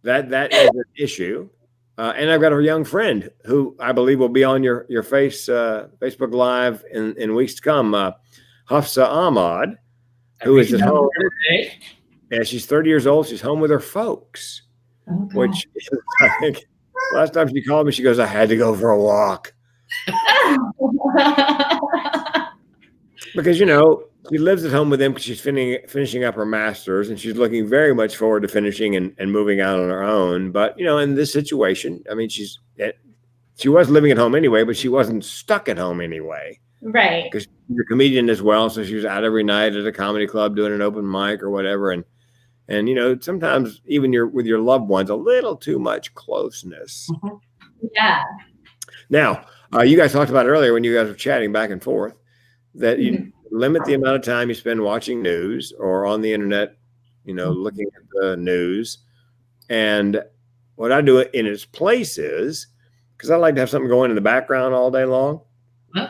that is an issue. And I've got a young friend who I believe will be on your Facebook Live in weeks to come, Hafsa Ahmad, who is at home. Yeah, she's 30 years old. She's home with her folks. Okay. Which I think last time she called me, she goes, I had to go for a walk. Because, you know, she lives at home with them because she's finishing up her master's, and she's looking very much forward to finishing and moving out on her own. But, you know, in this situation, I mean, she was living at home anyway, but she wasn't stuck at home anyway. Right. Because she's a comedian as well. So she was out every night at a comedy club doing an open mic or whatever. And you know, sometimes even with your loved ones, a little too much closeness. Yeah. Now, you guys talked about earlier when you guys were chatting back and forth that you limit the amount of time you spend watching news or on the internet, you know, looking at the news. And what I do in its place is, because I like to have something going in the background all day long.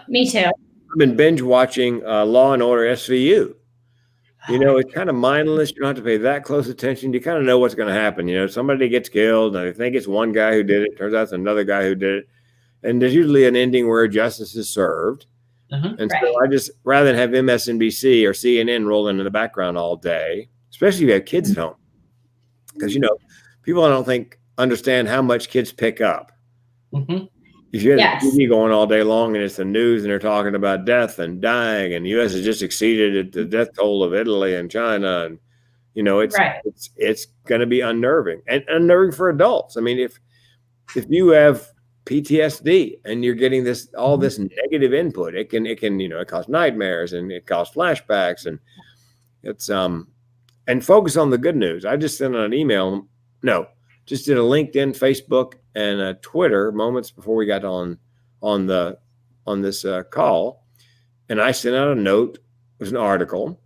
Me too. I've been binge watching Law and Order SVU. You know, it's kind of mindless. You don't have to pay that close attention. You kind of know what's going to happen. You know, somebody gets killed, and they think it's one guy who did it. Turns out it's another guy who did it. And there's usually an ending where justice is served. And so I just, rather than have MSNBC or CNN rolling in the background all day, especially if you have kids at home. Because, you know, people I don't think understand how much kids pick up. If you have the TV going all day long and it's the news and they're talking about death and dying, and the U.S. has just exceeded the death toll of Italy and China, and you know it's going to be unnerving and unnerving for adults. I mean, if you have PTSD and you're getting all this negative input, it can you know, it cause nightmares and it cause flashbacks, and it's and focus on the good news. I just sent an email. No, just did a LinkedIn, Facebook, and a Twitter moments before we got on this call, and I sent out a note. It was an article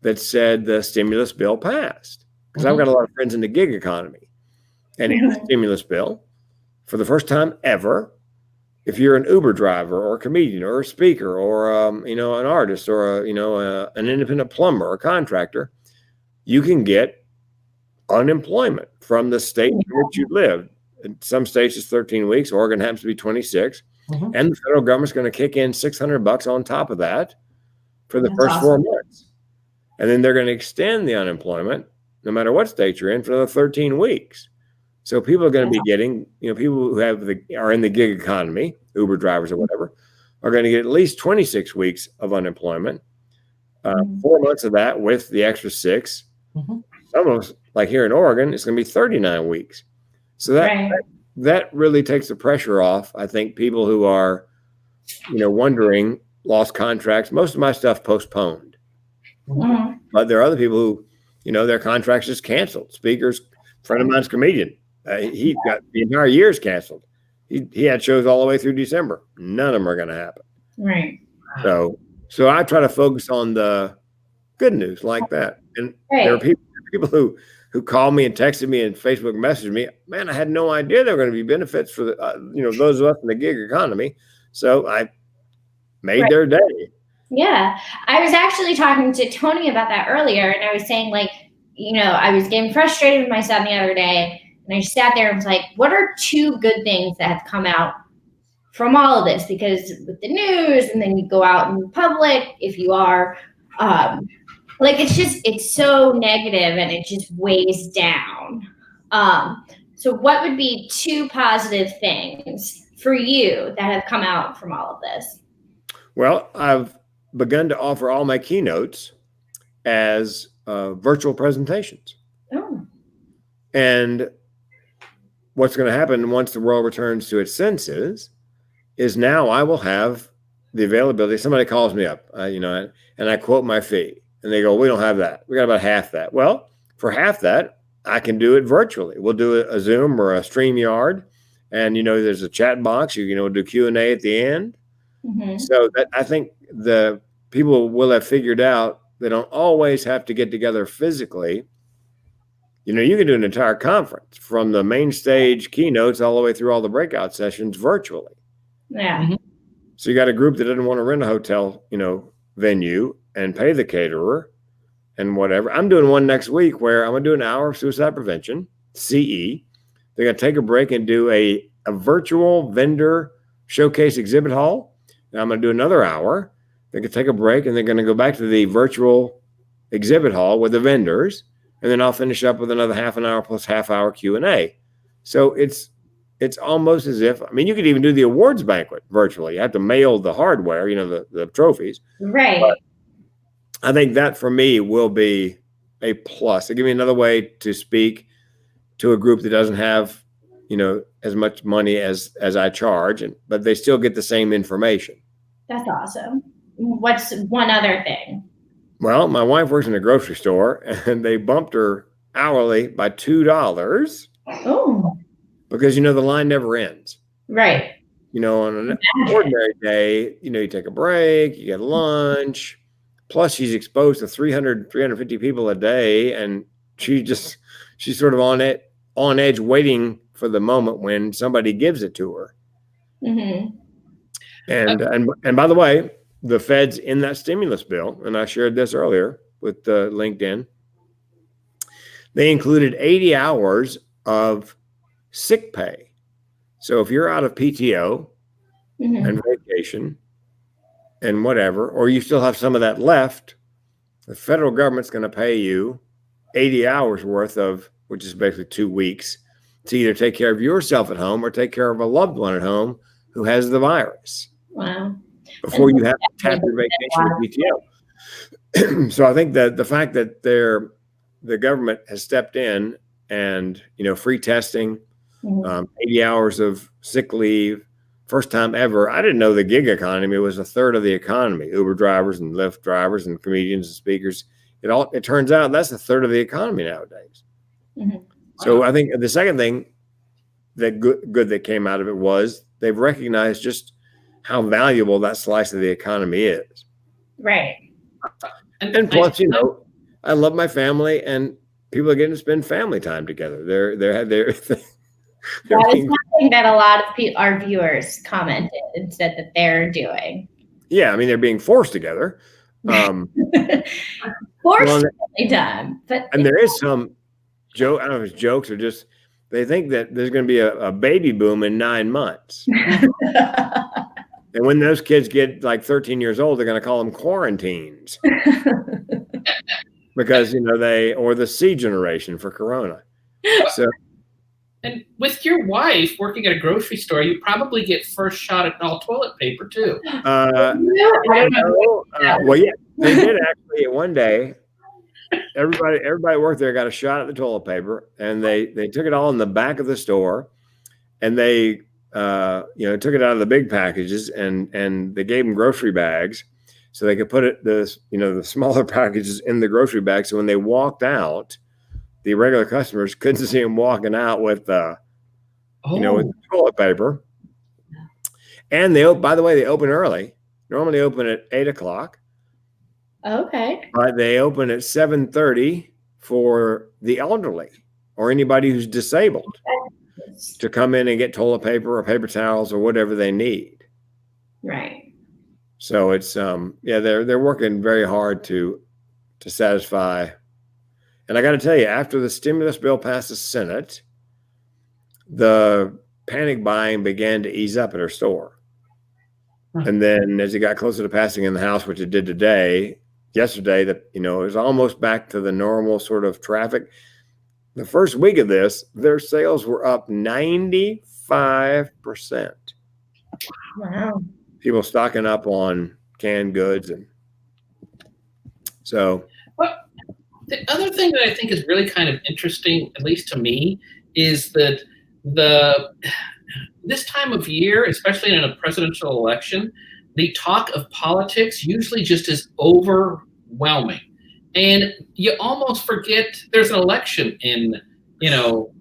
that said the stimulus bill passed, because I've got a lot of friends in the gig economy, and in the stimulus bill, for the first time ever, if you're an Uber driver or a comedian or a speaker or you know, an artist or an independent plumber or contractor, you can get unemployment from the state in which you live. In some states it's 13 weeks. Oregon happens to be 26. And the federal government's going to kick in $600 on top of that for the first 4 months. And then they're going to extend the unemployment, no matter what state you're in, for the 13 weeks. So people are going to be getting, you know, people who are in the gig economy, Uber drivers or whatever, are going to get at least 26 weeks of unemployment, 4 months of that with the extra 6. Some of us, like here in Oregon, it's going to be 39 weeks. So that really takes the pressure off. I think people who are, you know, wondering, lost contracts. Most of my stuff postponed. But there are other people who, you know, their contracts just canceled. Speakers, a friend of mine's comedian. He got the entire year's canceled. He had shows all the way through December. None of them are going to happen. Right. So I try to focus on the good news like that. And there are people who called me and texted me and Facebook messaged me. Man, I had no idea there were going to be benefits for the you know, those of us in the gig economy. So I made their day. Yeah. I was actually talking to Tony about that earlier, and I was saying, like, you know, I was getting frustrated with my son the other day, and I sat there and was like, what are 2 good things that have come out from all of this? Because with the news, and then you go out in public, if you are, like, it's so negative and it just weighs down. So what would be 2 positive things for you that have come out from all of this? Well, I've begun to offer all my keynotes as virtual presentations. Oh. And what's going to happen once the world returns to its senses is now I will have the availability. Somebody calls me up, you know, and I quote my fee. And they go, we don't have that. We got about half that. Well, for half that, I can do it virtually. We'll do a Zoom or a StreamYard. And, you know, there's a chat box. You know, do Q&A at the end. So that I think the people will have figured out they don't always have to get together physically. You know, you can do an entire conference from the main stage keynotes all the way through all the breakout sessions virtually. Yeah. So you got a group that doesn't want to rent a hotel, you know, venue and pay the caterer and whatever. I'm doing one next week where I'm going to do an hour of suicide prevention, CE. They're going to take a break and do a virtual vendor showcase exhibit hall. And I'm going to do another hour. They can take a break and they're going to go back to the virtual exhibit hall with the vendors. And then I'll finish up with another half an hour plus half hour Q&A. So it's almost as if, I mean, you could even do the awards banquet virtually. You have to mail the hardware, you know, the trophies. Right. But I think that for me will be a plus. It give me another way to speak to a group that doesn't have, you know, as much money as I charge, but they still get the same information. That's awesome. What's one other thing? Well, my wife works in a grocery store and they bumped her hourly by $2. Oh. Because, you know, the line never ends. Right. You know, on an ordinary day, you know, you take a break, you get lunch. Plus, she's exposed to 300, 350 people a day. And she's sort of on edge waiting for the moment when somebody gives it to her. And by the way, the feds in that stimulus bill, and I shared this earlier with LinkedIn, they included 80 hours of sick pay. So if you're out of PTO and vacation and whatever, or you still have some of that left, the federal government's going to pay you 80 hours worth of, which is basically 2 weeks, to either take care of yourself at home or take care of a loved one at home who has the virus. Wow. Before you have to tap your vacation with PTO. So I think that the fact that the government has stepped in and, you know, free testing, 80 hours of sick leave, first time ever. I didn't know the gig economy was a third of the economy. Uber drivers and Lyft drivers and comedians and speakers. It turns out that's a third of the economy nowadays. So I think the second thing that good that came out of it was they've recognized just how valuable that slice of the economy is. Right. And plus, you know, I love my family and people are getting to spend family time together. That was something that a lot of our viewers commented and said that they're doing. Yeah, I mean, they're being forced together. Forcibly done. And there is some joke, I don't know if it's jokes or just they think that there's going to be a baby boom in 9 months. And when those kids get like 13 years old, they're going to call them quarantines. Because, or the C generation for Corona. So. And with your wife working at a grocery store, you probably get first shot at all toilet paper too. Well, yeah, they did actually. One day, everybody worked there got a shot at the toilet paper, and they took it all in the back of the store, and they took it out of the big packages, and they gave them grocery bags, so they could put the smaller packages in the grocery bag. So when they walked out, the regular customers couldn't see them walking out with with toilet paper. And by the way, they open early. Normally open at 8:00. Okay. But they open at 7:30 for the elderly or anybody who's disabled to come in and get toilet paper or paper towels or whatever they need. Right. So it's they're working very hard to satisfy. And I got to tell you, after the stimulus bill passed the Senate, the panic buying began to ease up at our store. And then as it got closer to passing in the House, which it did yesterday, it was almost back to the normal sort of traffic. The first week of this, their sales were up 95%. Wow. People stocking up on canned goods. And so. The other thing that I think is really kind of interesting, at least to me, is that this time of year, especially in a presidential election, the talk of politics usually just is overwhelming. And you almost forget there's an election in,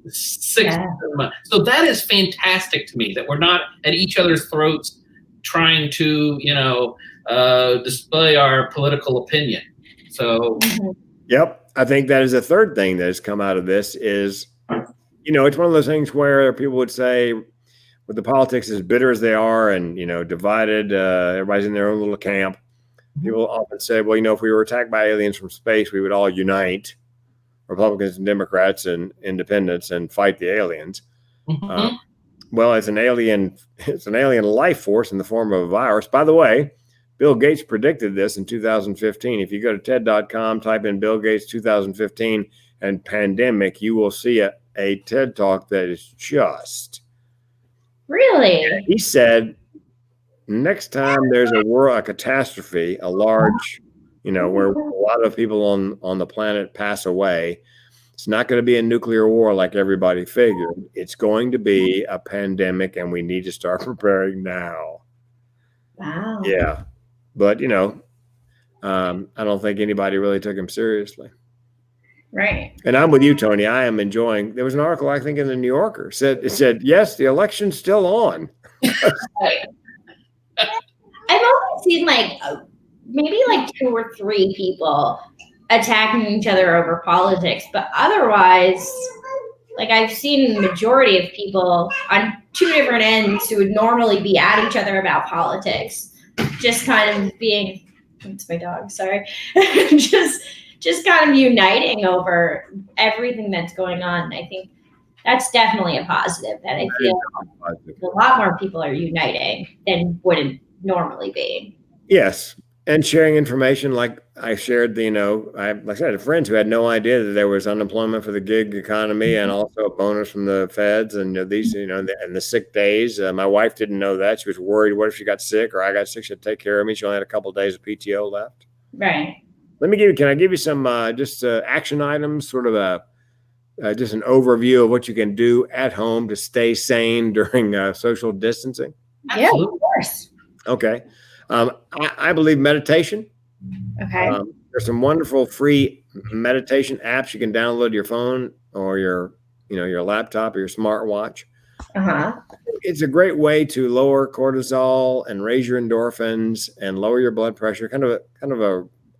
6 months. So that is fantastic to me, that we're not at each other's throats trying to, display our political opinion. So... Yep. I think that is a third thing that has come out of this is, it's one of those things where people would say with the politics as bitter as they are and, divided, everybody's in their own little camp. People often say, well, if we were attacked by aliens from space, we would all unite, Republicans and Democrats and independents, and fight the aliens. Mm-hmm. Well, it's an alien life force in the form of a virus. By the way, Bill Gates predicted this in 2015. If you go to TED.com, type in Bill Gates 2015 and pandemic, you will see a TED Talk that is just... Really? He said, next time there's a catastrophe, a large, where a lot of people on the planet pass away, it's not going to be a nuclear war like everybody figured. It's going to be a pandemic, and we need to start preparing now. Wow. Yeah. But, I don't think anybody really took him seriously. Right. And I'm with you, Tony. I am enjoying. There was an article, I think, in the New Yorker. It said, yes, the election's still on. I've only seen maybe 2 or 3 people attacking each other over politics. But otherwise, I've seen the majority of people on 2 different ends who would normally be at each other about politics. Just kind of being, it's my dog, sorry, just kind of uniting over everything that's going on. I think that's definitely a positive, that I feel a lot more people are uniting than wouldn't normally be. Yes. And sharing information, like I shared, like I said, friends who had no idea that there was unemployment for the gig economy and also a bonus from the feds and these, and the sick days. My wife didn't know that. She was worried, what if she got sick or I got sick? She'd take care of me. She only had a couple of days of PTO left. Right. Can I give you some action items, sort of just an overview of what you can do at home to stay sane during social distancing? Yeah, of course. Okay. I believe meditation. Okay. There's some wonderful free meditation apps you can download to your phone or your laptop or your smartwatch. Uh-huh. It's a great way to lower cortisol and raise your endorphins and lower your blood pressure. Kind of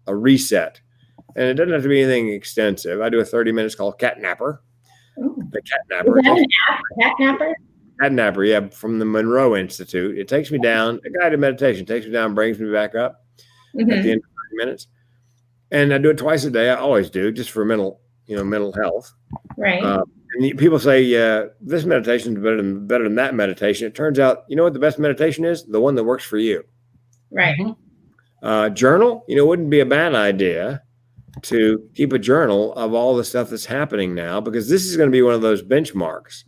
a reset. And it doesn't have to be anything extensive. I do a 30 minutes called Cat Napper. The cat Is napper. that an app? Cat napper? Cat napper, yeah, from the Monroe Institute. It takes me down, a guided meditation takes me down, brings me back up at the end of 30 minutes. And I do it twice a day. I always do, just for mental health. Right. And people say, this meditation is better than that meditation. It turns out, you know what the best meditation is? The one that works for you. Right. Journal, wouldn't be a bad idea to keep a journal of all the stuff that's happening now, because this is going to be one of those benchmarks.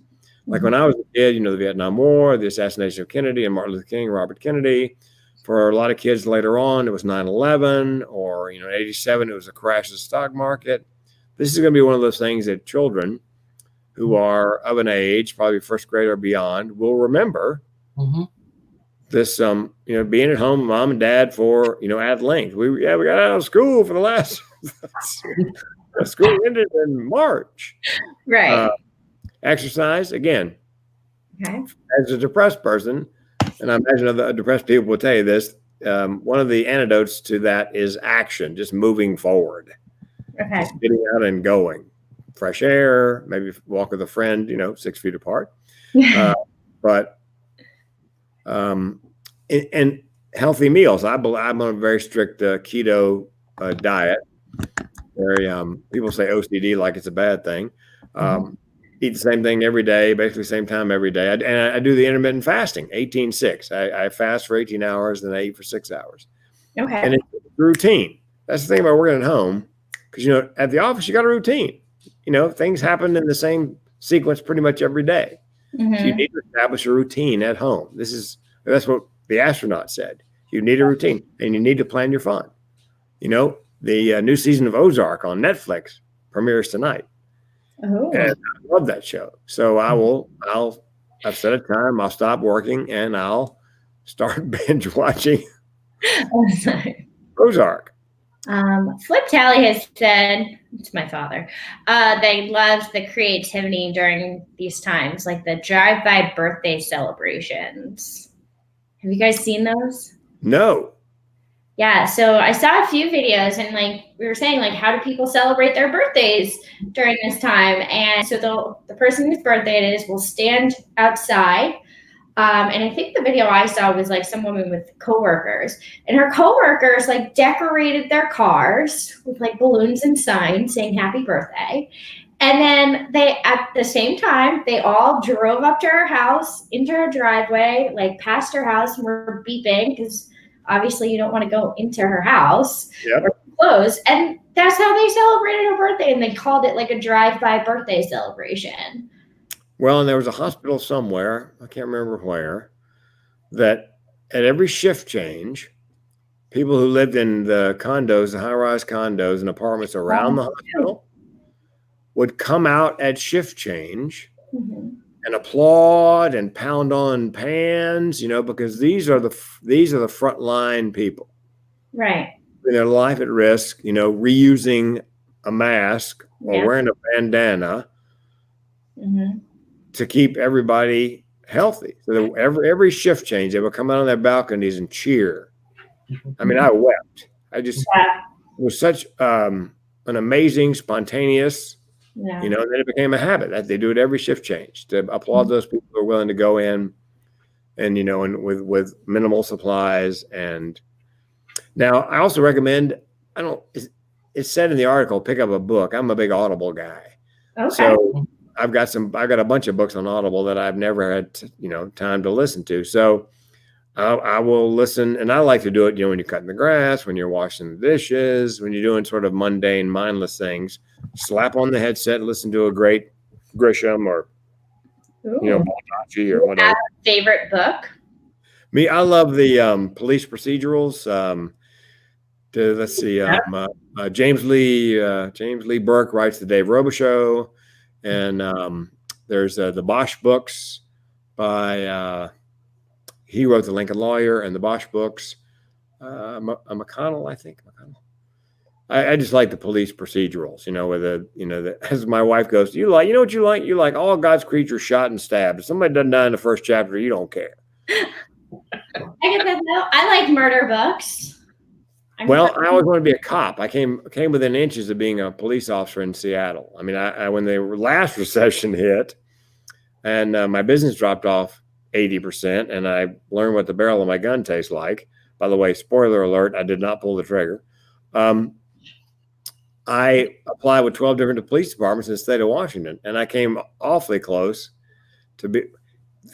Like when I was a kid, the Vietnam War, the assassination of Kennedy and Martin Luther King, Robert Kennedy. For a lot of kids later on, it was 9/11, or in 87, it was a crash of the stock market. This is going to be one of those things that children who are of an age, probably first grade or beyond, will remember. This, being at home, mom and dad for, at length. We got out of school for the last school ended in March. Right. Exercise again. Okay. As a depressed person, and I imagine other depressed people will tell you this, one of the antidotes to that is action, just moving forward. Okay. Just getting out and going. Fresh air, maybe walk with a friend, 6 feet apart. And healthy meals. I'm on a very strict keto diet. People say OCD like it's a bad thing. Eat the same thing every day, basically same time every day. And I do the intermittent fasting, 18-6. I fast for 18 hours, then I eat for 6 hours. Okay. And it's routine. That's the thing about working at home, because at the office you got a routine. Things happen in the same sequence pretty much every day. So you need to establish a routine at home. That's what the astronaut said. You need a routine, and you need to plan your fun. The new season of Ozark on Netflix premieres tonight. Oh. And I love that show. So I've set a time, I'll stop working, and I'll start binge watching Ozark. Flip Talley has said, it's my father, they love the creativity during these times, like the drive-by birthday celebrations. Have you guys seen those? No. Yeah, so I saw a few videos, and we were saying, how do people celebrate their birthdays during this time? And so the person whose birthday it is will stand outside. And I think the video I saw was some woman with coworkers, and her coworkers decorated their cars with balloons and signs saying happy birthday. And then at the same time, they all drove up to her house, into her driveway, past her house, and were beeping because obviously you don't want to go into her house or close. And that's how they celebrated her birthday. And they called it a drive-by birthday celebration. Well, and there was a hospital somewhere, I can't remember where, that at every shift change, people who lived in the condos, the high-rise condos and apartments around the hospital would come out at shift change and applaud and pound on pans, because these are the frontline people. Right. With their life at risk, reusing a mask or wearing a bandana to keep everybody healthy. So every shift change, they would come out on their balconies and cheer. I mean, I wept. It was such an amazing, spontaneous, and then it became a habit that they do it every shift change to applaud those people who are willing to go in and, and with minimal supplies. And now I also recommend, it's said in the article, pick up a book. I'm a big Audible guy. Okay. So I've got a bunch of books on Audible that I've never had, time to listen to. So I will listen, and I like to do it, when you're cutting the grass, when you're washing the dishes, when you're doing sort of mundane, mindless things. Slap on the headset and listen to a great Grisham or, Baldacci or whatever. Favorite book? Me, I love the police procedurals. Let's see, James Lee Burke writes the Dave Robo Show, and there's the Bosch books by. He wrote the Lincoln Lawyer and the Bosch books. McConnell, I think. I just like the police procedurals, as my wife goes, you like what you like? You like all God's creatures shot and stabbed. If somebody doesn't die in the first chapter, you don't care. I get that though. I like murder books. Well, I always wanted to be a cop. I came within inches of being a police officer in Seattle. I mean, I when the last recession hit, and my business dropped off 80%, and I learned what the barrel of my gun tastes like. By the way, spoiler alert: I did not pull the trigger. I applied with 12 different police departments in the state of Washington, and I came awfully close to be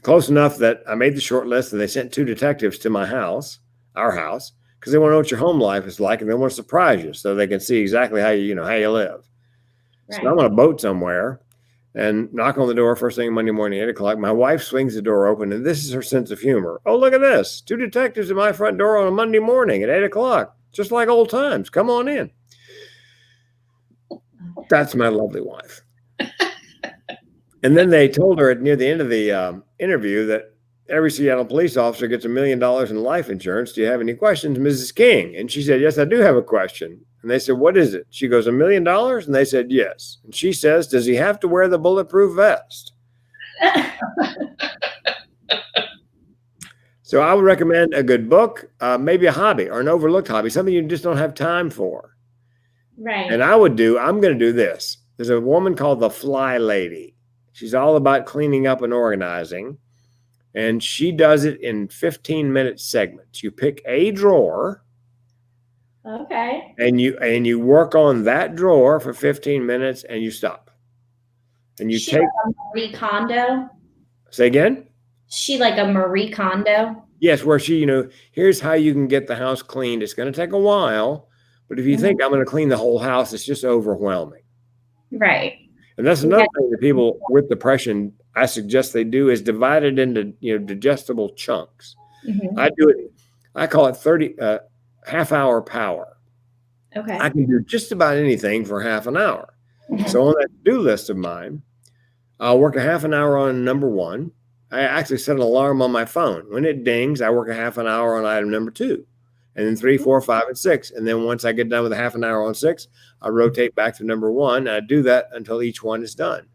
close enough that I made the short list, and they sent 2 detectives to my house, our house, because they want to know what your home life is like, and they want to surprise you so they can see exactly how you live. Right. So I'm on a boat somewhere and knock on the door first thing Monday morning, 8 o'clock. My wife swings the door open, and this is her sense of humor. Oh, look at this. 2 detectives at my front door on a Monday morning at 8 o'clock, just like old times. Come on in. That's my lovely wife. And then they told her near the end of the interview that every Seattle police officer gets $1 million in life insurance. Do you have any questions, Mrs. King? And she said, yes, I do have a question. And they said, what is it? She goes, $1 million? And they said, yes. And she says, does he have to wear the bulletproof vest? So I would recommend a good book, maybe a hobby or an overlooked hobby, something you just don't have time for. Right. And I'm going to do this. There's a woman called the Fly Lady. She's all about cleaning up and organizing. And she does it in 15-minute segments. You pick a drawer. Okay. And you work on that drawer for 15 minutes and you stop. And you take like a Marie Kondo. Say again? She like a Marie Kondo. Yes, where she, here's how you can get the house cleaned. It's going to take a while, but if you think I'm going to clean the whole house, it's just overwhelming. Right. And that's another thing that people with depression, I suggest they do, is divide it into digestible chunks. Mm-hmm. I call it 30 half-hour power. Okay. I can do just about anything for half an hour. Mm-hmm. So on that to-do list of mine, I'll work a half an hour on number 1. I actually set an alarm on my phone. When it dings, I work a half an hour on item number 2. And then 3, 4, 5, and 6. And then once I get done with a half an hour on 6, I rotate back to number 1. And I do that until each one is done.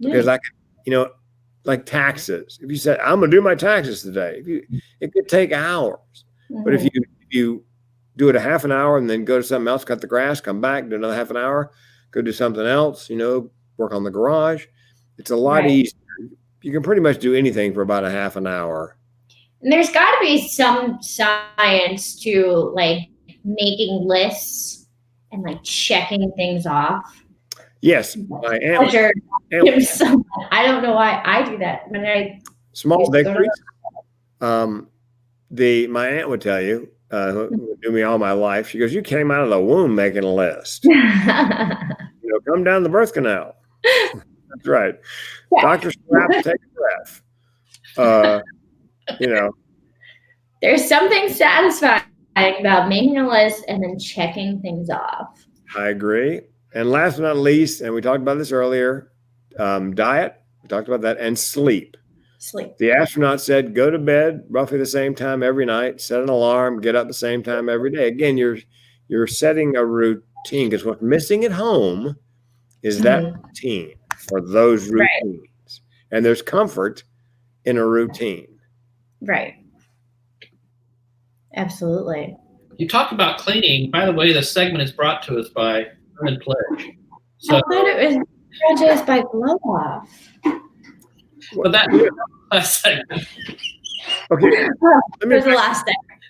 Because I can, like taxes. If you said, I'm going to do my taxes today, it could take hours. Mm-hmm. But if you do it a half an hour and then go to something else, cut the grass, come back, do another half an hour, go do something else, work on the garage, it's a lot easier. You can pretty much do anything for about a half an hour. And there's got to be some science to like making lists and like checking things off. Yes, I am. I don't know why I do that when I small victories. My aunt would tell you, who knew me all my life. She goes, "You came out of the womb making a list. Come down the birth canal." That's right. Yeah. Dr. Strap, take a breath. There's something satisfying about making a list and then checking things off. I agree. And last but not least, and we talked about this earlier, diet. We talked about that, and sleep. Sleep. The astronaut said, go to bed roughly the same time every night, set an alarm, get up the same time every day. Again, you're setting a routine, because what's missing at home is that routine or those routines. Right. And there's comfort in a routine. Right. Absolutely. You talked about cleaning. By the way, the segment is brought to us by Lemon Pledge. So, I thought it was brought to us by Glow Off. But that last segment. Okay.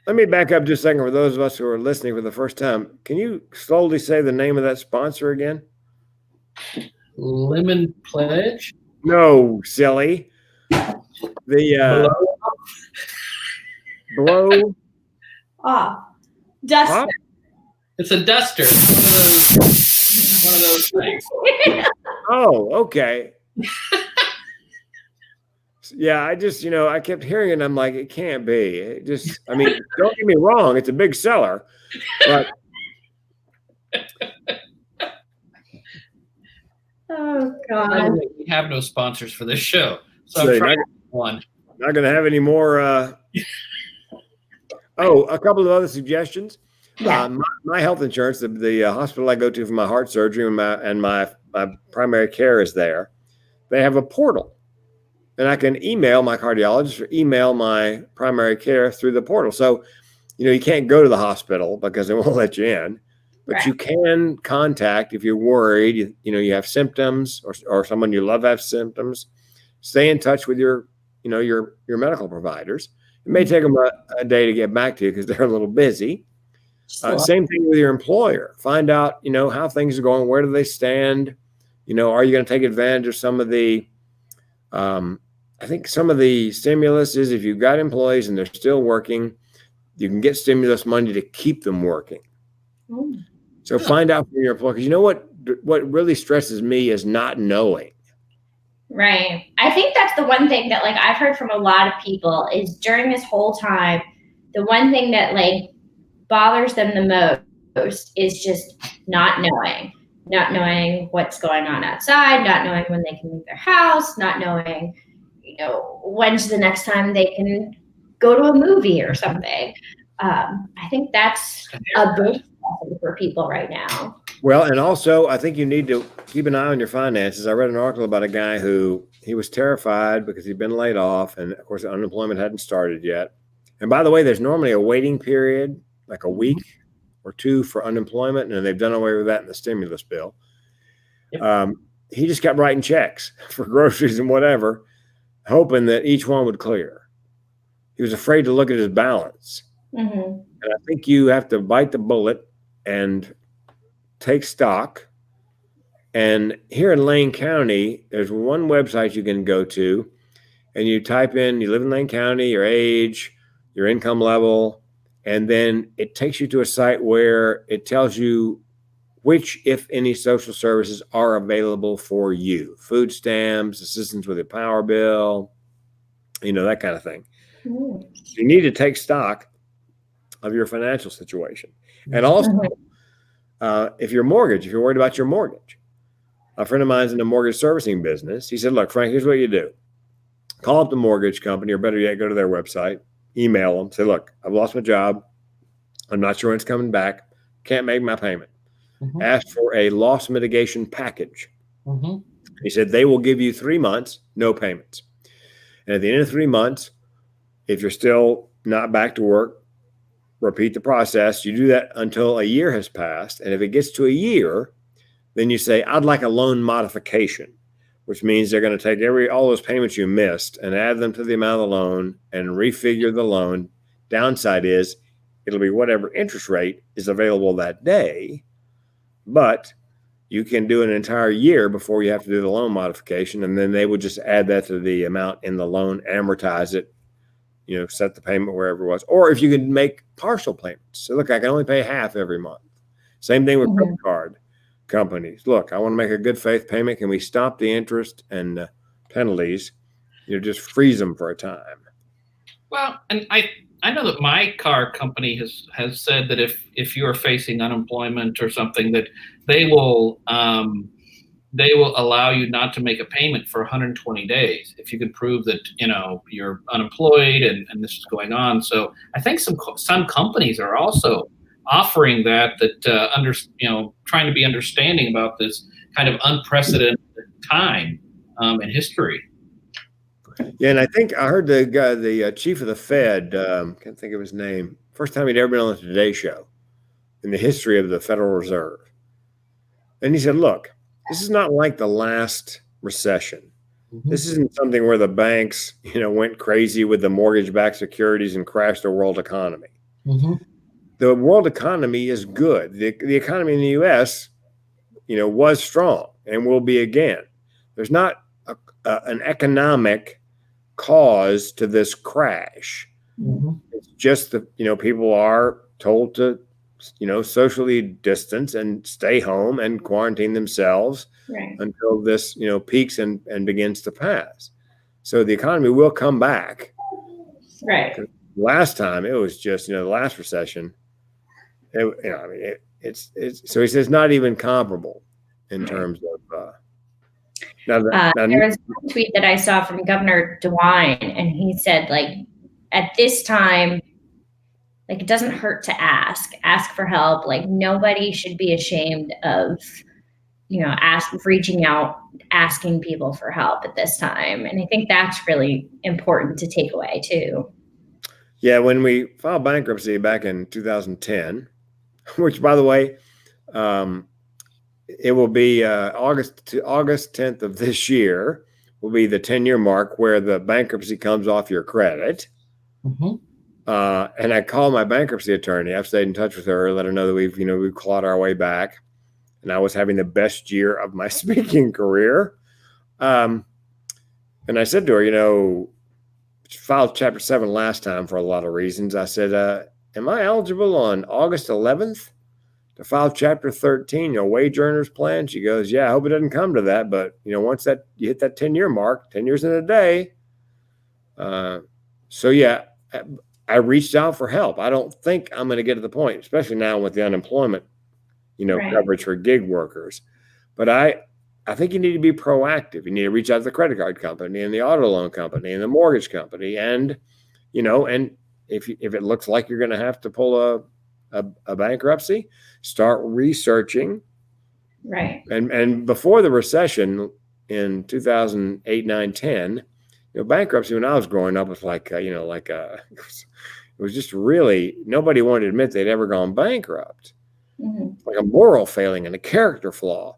Let me back up just a second for those of us who are listening for the first time. Can you slowly say the name of that sponsor again? Lemon Pledge? No, silly. The blow off. Duster. Pop? It's a duster. One of those things. Oh, okay. Yeah, I just, I kept hearing it and I'm like, it can't be. It just, don't get me wrong, it's a big seller, but oh God. We have no sponsors for this show. So I'm trying one. Not gonna have any more a couple of other suggestions. Yeah. My health insurance, the hospital I go to for my heart surgery and my primary care is there. They have a portal. And I can email my cardiologist or email my primary care through the portal. So, you can't go to the hospital because they won't let you in, but Right. you can contact if you're worried, you have symptoms or someone you love have symptoms. Stay in touch with your medical providers. It may take them a day to get back to you because they're a little busy. Same thing with your employer. Find out, how things are going. Where do they stand? Are you going to take advantage of some of the, I think some of the stimulus is if you've got employees and they're still working, you can get stimulus money to keep them working. So find out from your employer, because what really stresses me is not knowing. Right. I think that's the one thing that I've heard from a lot of people is during this whole time, the one thing that bothers them the most is just not knowing what's going on outside, not knowing when they can leave their house, not knowing, when's the next time they can go to a movie or something. I think that's a big problem for people right now. Well, and also I think you need to keep an eye on your finances. I read an article about a guy who he was terrified because he'd been laid off, and of course unemployment hadn't started yet. And by the way, there's normally a waiting period, like a week or two for unemployment, and they've done away with that in the stimulus bill. Yep. He just kept writing checks for groceries and whatever, hoping that each one would clear. He was afraid to look at his balance. Mm-hmm. And I think you have to bite the bullet and take stock. And here in Lane County, there's one website you can go to, and you type in, you live in Lane County, your age, your income level, and then it takes you to a site where it tells you which, if any, social services are available for you. Food stamps, assistance with your power bill, that kind of thing. Mm. You need to take stock of your financial situation. And also, if you're worried about your mortgage. A friend of mine's in the mortgage servicing business. He said, look, Frank, here's what you do. Call up the mortgage company, or better yet, go to their website, email them, say, look, I've lost my job. I'm not sure when it's coming back. Can't make my payment. Mm-hmm. Ask for a loss mitigation package. Mm-hmm. He said they will give you 3 months, no payments. And at the end of 3 months, if you're still not back to work, repeat the process. You do that until a year has passed. And if it gets to a year, then you say, I'd like a loan modification, which means they're going to take all those payments you missed and add them to the amount of the loan and refigure the loan. Downside is it'll be whatever interest rate is available that day, but you can do an entire year before you have to do the loan modification. And then they would just add that to the amount in the loan, amortize it, set the payment wherever it was. Or if you could make partial payments. So look, I can only pay half every month. Same thing with credit card companies. Look, I want to make a good faith payment. Can we stop the interest and penalties? Just freeze them for a time. Well, and I know that my car company has said that if you are facing unemployment or something, that they will allow you not to make a payment for 120 days if you can prove that you're unemployed and this is going on. So I think some companies are also offering that trying to be understanding about this kind of unprecedented time in history. Yeah, and I think I heard the guy, the chief of the Fed, can't think of his name, first time he'd ever been on the Today Show in the history of the Federal Reserve. And he said, look, this is not like the last recession. Mm-hmm. This isn't something where the banks, went crazy with the mortgage-backed securities and crashed the world economy. Mm-hmm. The world economy is good. The economy in the U.S., was strong and will be again. There's not an economic cause to this crash. Mm-hmm. It's just that, people are told to, socially distance and stay home and quarantine themselves until this, peaks and begins to pass. So the economy will come back. Right. Last time it was just, the last recession. It's so he says not even comparable in terms of. There was one tweet that I saw from Governor DeWine, and he said, at this time, it doesn't hurt to ask for help. Nobody should be ashamed of, reaching out, asking people for help at this time. And I think that's really important to take away too. Yeah, when we filed bankruptcy back in 2010, which, by the way, it will be August 10th of this year will be the 10-year mark where the bankruptcy comes off your credit. Mm-hmm. And I called my bankruptcy attorney. I've stayed in touch with her, let her know that we've clawed our way back, and I was having the best year of my speaking career. And I said to her, filed Chapter 7 last time for a lot of reasons. I said, am I eligible on August 11th to file Chapter 13, wage earners plan? She goes, yeah, I hope it doesn't come to that. But, once you hit that 10-year mark, 10 years in a day. So, yeah, I reached out for help. I don't think I'm going to get to the point, especially now with the unemployment, Right. coverage for gig workers. But I think you need to be proactive. You need to reach out to the credit card company and the auto loan company and the mortgage company. And, and if it looks like you're going to have to pull a bankruptcy, start researching. Right. And before the recession in 2008, 9, 10, bankruptcy when I was growing up was it was just really, nobody wanted to admit they'd ever gone bankrupt. Mm-hmm. Like a moral failing and a character flaw.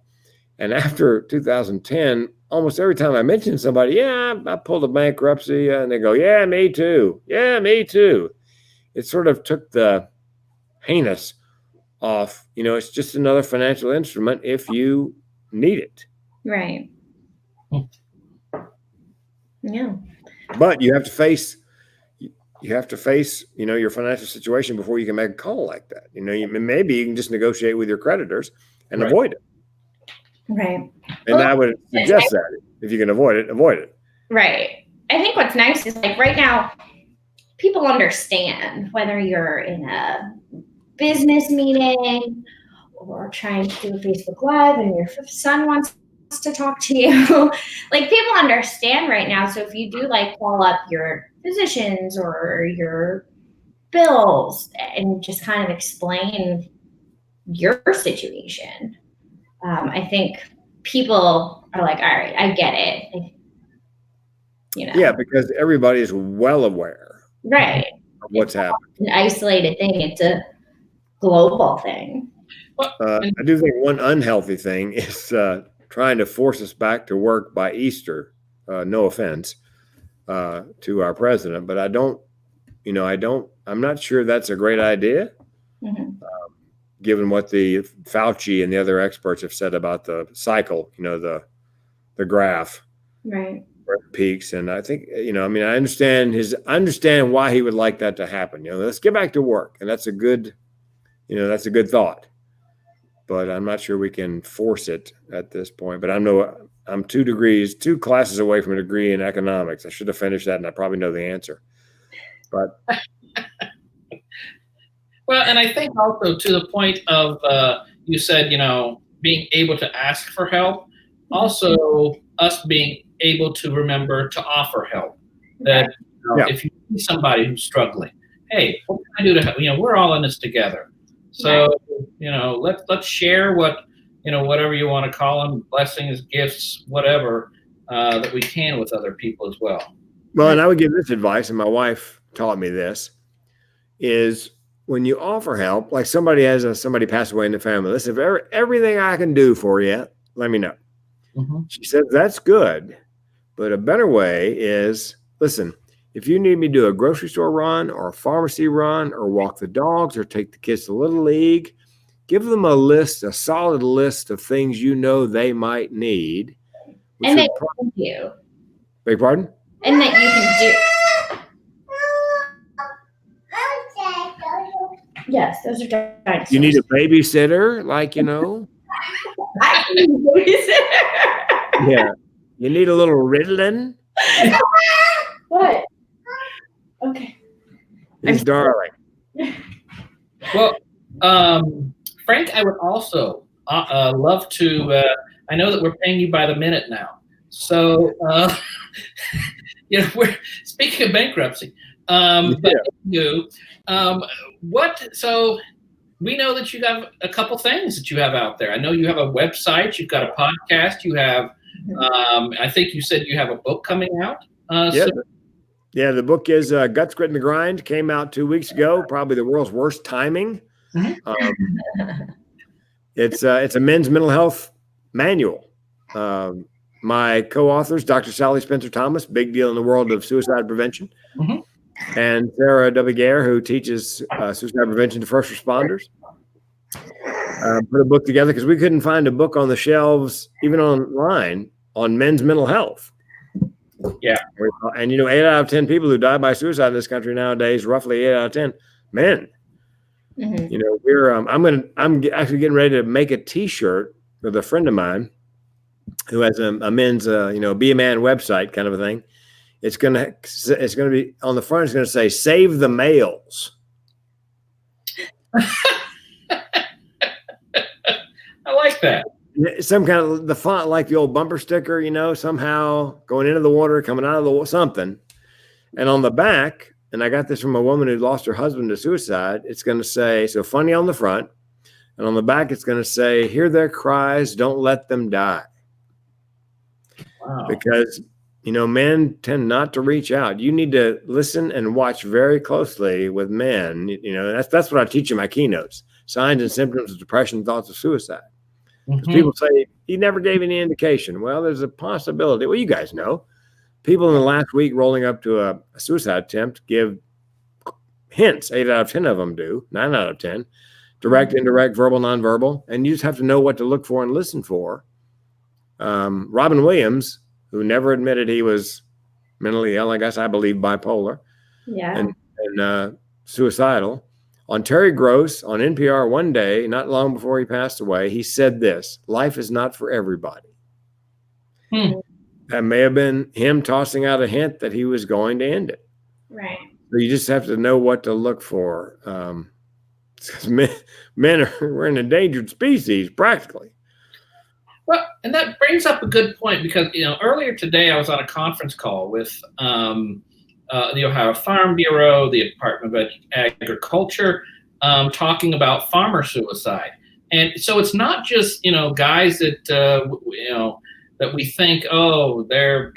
And after 2010, almost every time I mention somebody, yeah, I pulled a bankruptcy, and they go, yeah, me too. Yeah, me too. It sort of took the heinous off. It's just another financial instrument if you need it. Right. Yeah. But you have to face your financial situation before you can make a call like that. Maybe you can just negotiate with your creditors and avoid it. Right. And I would suggest that if you can avoid it, avoid it. Right. I think what's nice is like right now, people understand whether you're in a business meeting or trying to do a Facebook Live and your son wants to talk to you. Like people understand right now. So if you do call up your physicians or your bills and just kind of explain your situation, I think people are like, all right, I get it. Yeah, because everybody is well aware. Right. Of what's happening. An isolated thing. It's a global thing. I do think one unhealthy thing is trying to force us back to work by Easter. No offense to our president, but I'm not sure that's a great idea. Mm-hmm. Given what the Fauci and the other experts have said about the cycle, the graph, right, where it peaks, and I think I understand why he would like that to happen. Let's get back to work, and that's a good thought. But I'm not sure we can force it at this point. But I'm 2 classes away from a degree in economics. I should have finished that, and I probably know the answer. But. Well, and I think also to the point of you said, being able to ask for help, also us being able to remember to offer help. That if you see somebody who's struggling, hey, what can I do to help? We're all in this together. So let's share whatever you want to call them, blessings, gifts, whatever that we can with other people as well. Well, and I would give this advice, and my wife taught me this, is when you offer help, like somebody pass away in the family, listen, if everything I can do for you, let me know. Mm-hmm. She said, that's good. But a better way is, listen, if you need me to do a grocery store run or a pharmacy run or walk the dogs or take the kids to Little League, give them a solid list of things they might need. And that you can do. Beg pardon? And that you can do. Yes, those are dinosaurs. You need a babysitter, I need a babysitter. Yeah. You need a little Ritalin. What? Okay. He's darling. Well, Frank, I would also love to. I know that we're paying you by the minute now, so we're speaking of bankruptcy. But you, so we know that you have a couple things that you have out there. I know you have a website, you've got a podcast, you have, I think you said you have a book coming out. Yep. Yeah, the book is Guts, Grit, and the Grind. Came out 2 weeks ago. Probably the world's worst timing. It's a men's mental health manual. My co-authors, Dr. Sally Spencer Thomas, big deal in the world of suicide prevention, and Sarah W. Gare, who teaches suicide prevention to first responders. Put a book together because we couldn't find a book on the shelves, even online, on men's mental health. Yeah. And 8 out of 10 people who die by suicide in this country nowadays, roughly 8 out of 10 men. We're I'm actually getting ready to make a T-shirt with a friend of mine who has a men's Be a Man website kind of a thing. It's gonna be on the front. It's gonna say "Save the Males." I like that. Some kind of the font like the old bumper sticker, somehow going into the water, coming out of the something. And on the back, and I got this from a woman who lost her husband to suicide, it's going to say, so funny on the front, and on the back, it's going to say, hear their cries, don't let them die. Wow. Because, men tend not to reach out. You need to listen and watch very closely with men. That's what I teach in my keynotes, signs and symptoms of depression, thoughts of suicide. Because people say, he never gave any indication. Well, there's a possibility. Well, you guys know. People in the last week rolling up to a suicide attempt give hints. 8 out of 10 of them do. 9 out of 10. Direct, indirect, verbal, nonverbal. And you just have to know what to look for and listen for. Robin Williams, who never admitted he was mentally ill, I guess I believe bipolar. Yeah. And suicidal. On Terry Gross on NPR one day, not long before he passed away, he said this: life is not for everybody. That may have been him tossing out a hint that he was going to end it. Right. So you just have to know what to look for. Because we're an endangered species, practically. Well, and that brings up a good point because, earlier today I was on a conference call with the Ohio Farm Bureau, the Department of Agriculture, talking about farmer suicide. And so it's not just, guys that, that we think, oh, they're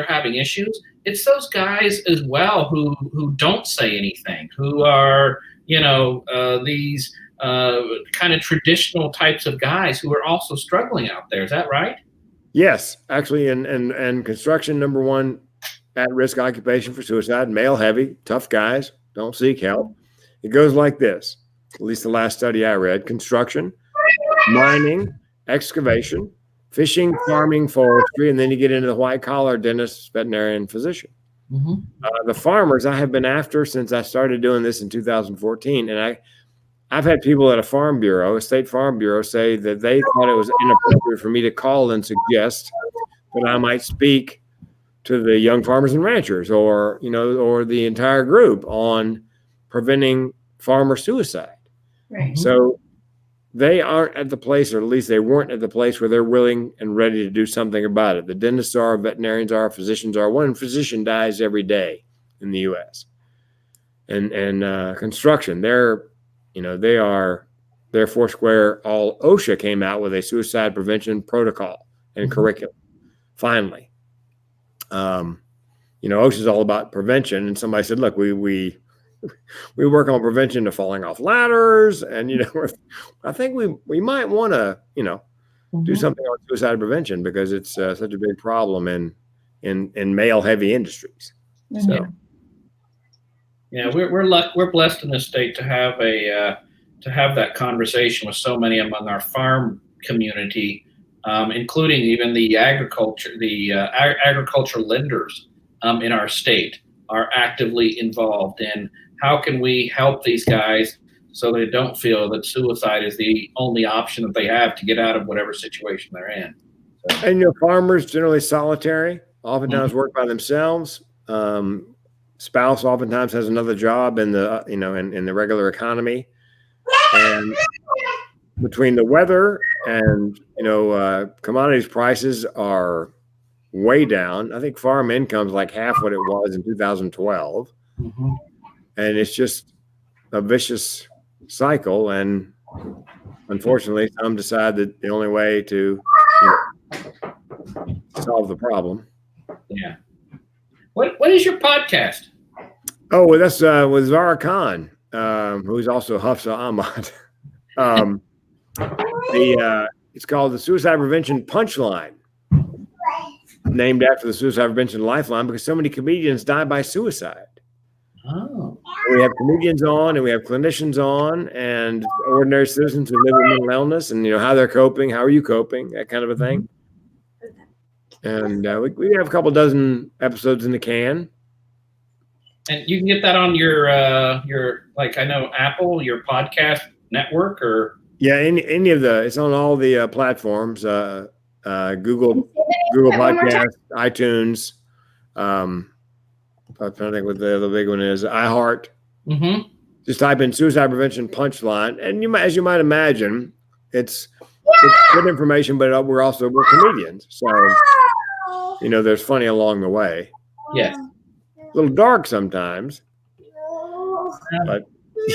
having issues. It's those guys as well who don't say anything, who are, these kind of traditional types of guys who are also struggling out there. Is that right? Yes, actually, and construction, number one at-risk occupation for suicide, male heavy, tough guys, don't seek help. It goes like this, at least the last study I read: construction, mining, excavation, fishing, farming, forestry, and then you get into the white-collar dentist, veterinarian, physician. The farmers I have been after since I started doing this in 2014, and I've had people at a state farm bureau, say that they thought it was inappropriate for me to call and suggest that I might speak to the young farmers and ranchers or the entire group on preventing farmer suicide. Right. So they aren't at the place, or at least they weren't at the place where they're willing and ready to do something about it. The dentists are, veterinarians are, physicians are. One physician dies every day in the U.S. And construction, they're foursquare. All OSHA came out with a suicide prevention protocol and curriculum. Finally, OSHA is all about prevention. And somebody said, look, we work on prevention of falling off ladders. And, I think we might want to, do something on suicide prevention because it's such a big problem in male heavy industries. So. Yeah, we're blessed in this state to have that conversation with so many among our farm community, including even the agricultural lenders in our state are actively involved in how can we help these guys so they don't feel that suicide is the only option that they have to get out of whatever situation they're in. So. And farmers generally solitary, oftentimes work by themselves. Spouse oftentimes has another job in the in the regular economy, and between the weather and commodities prices are way down. I think farm income's like half what it was in 2012, and it's just a vicious cycle. And unfortunately, some decide that the only way to solve the problem. Yeah. What is your podcast? Oh, well, that's with Zara Khan, who's also Hafsa Ahmad. It's called the Suicide Prevention Punchline, named after the Suicide Prevention Lifeline because so many comedians die by suicide. Oh. We have comedians on, and we have clinicians on, and ordinary citizens who live with mental illness, and how they're coping. How are you coping? That kind of a thing. And we have a couple dozen episodes in the can. And you can get that on your like I know Apple, your podcast network, or any of it's on all the platforms. Google Podcast, iTunes. I'm trying to think what the big one is. iHeart. Mm-hmm. Just type in Suicide Prevention Punchline, and as you might imagine, it's good information, but we're comedians, so there's funny along the way. Yes. A little dark sometimes, but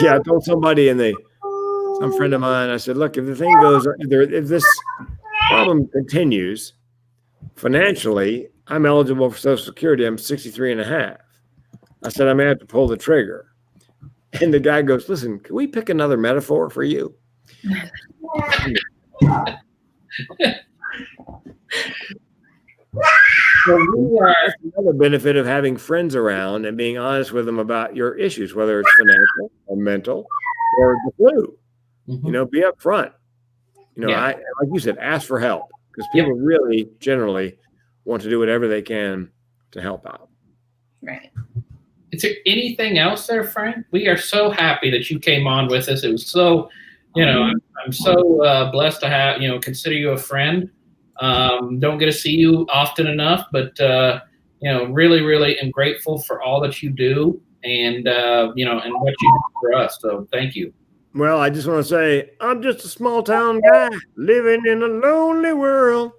yeah, I told somebody some friend of mine, I said, look, if the thing goes, if this problem continues financially, I'm eligible for Social Security. I'm 63 and a half. I said, I may have to pull the trigger. And the guy goes, listen, can we pick another metaphor for you? That's another benefit of having friends around and being honest with them about your issues, whether it's financial or mental or the flu. Mm-hmm. Be up front. Like you said, ask for help because people really generally want to do whatever they can to help out. Right. Is there anything else there, Frank? We are so happy that you came on with us. It was so, I'm so blessed to have, consider you a friend. Don't get to see you often enough, but, really, really am grateful for all that you do and, and what you do for us. So thank you. Well, I just want to say, I'm just a small town guy living in a lonely world.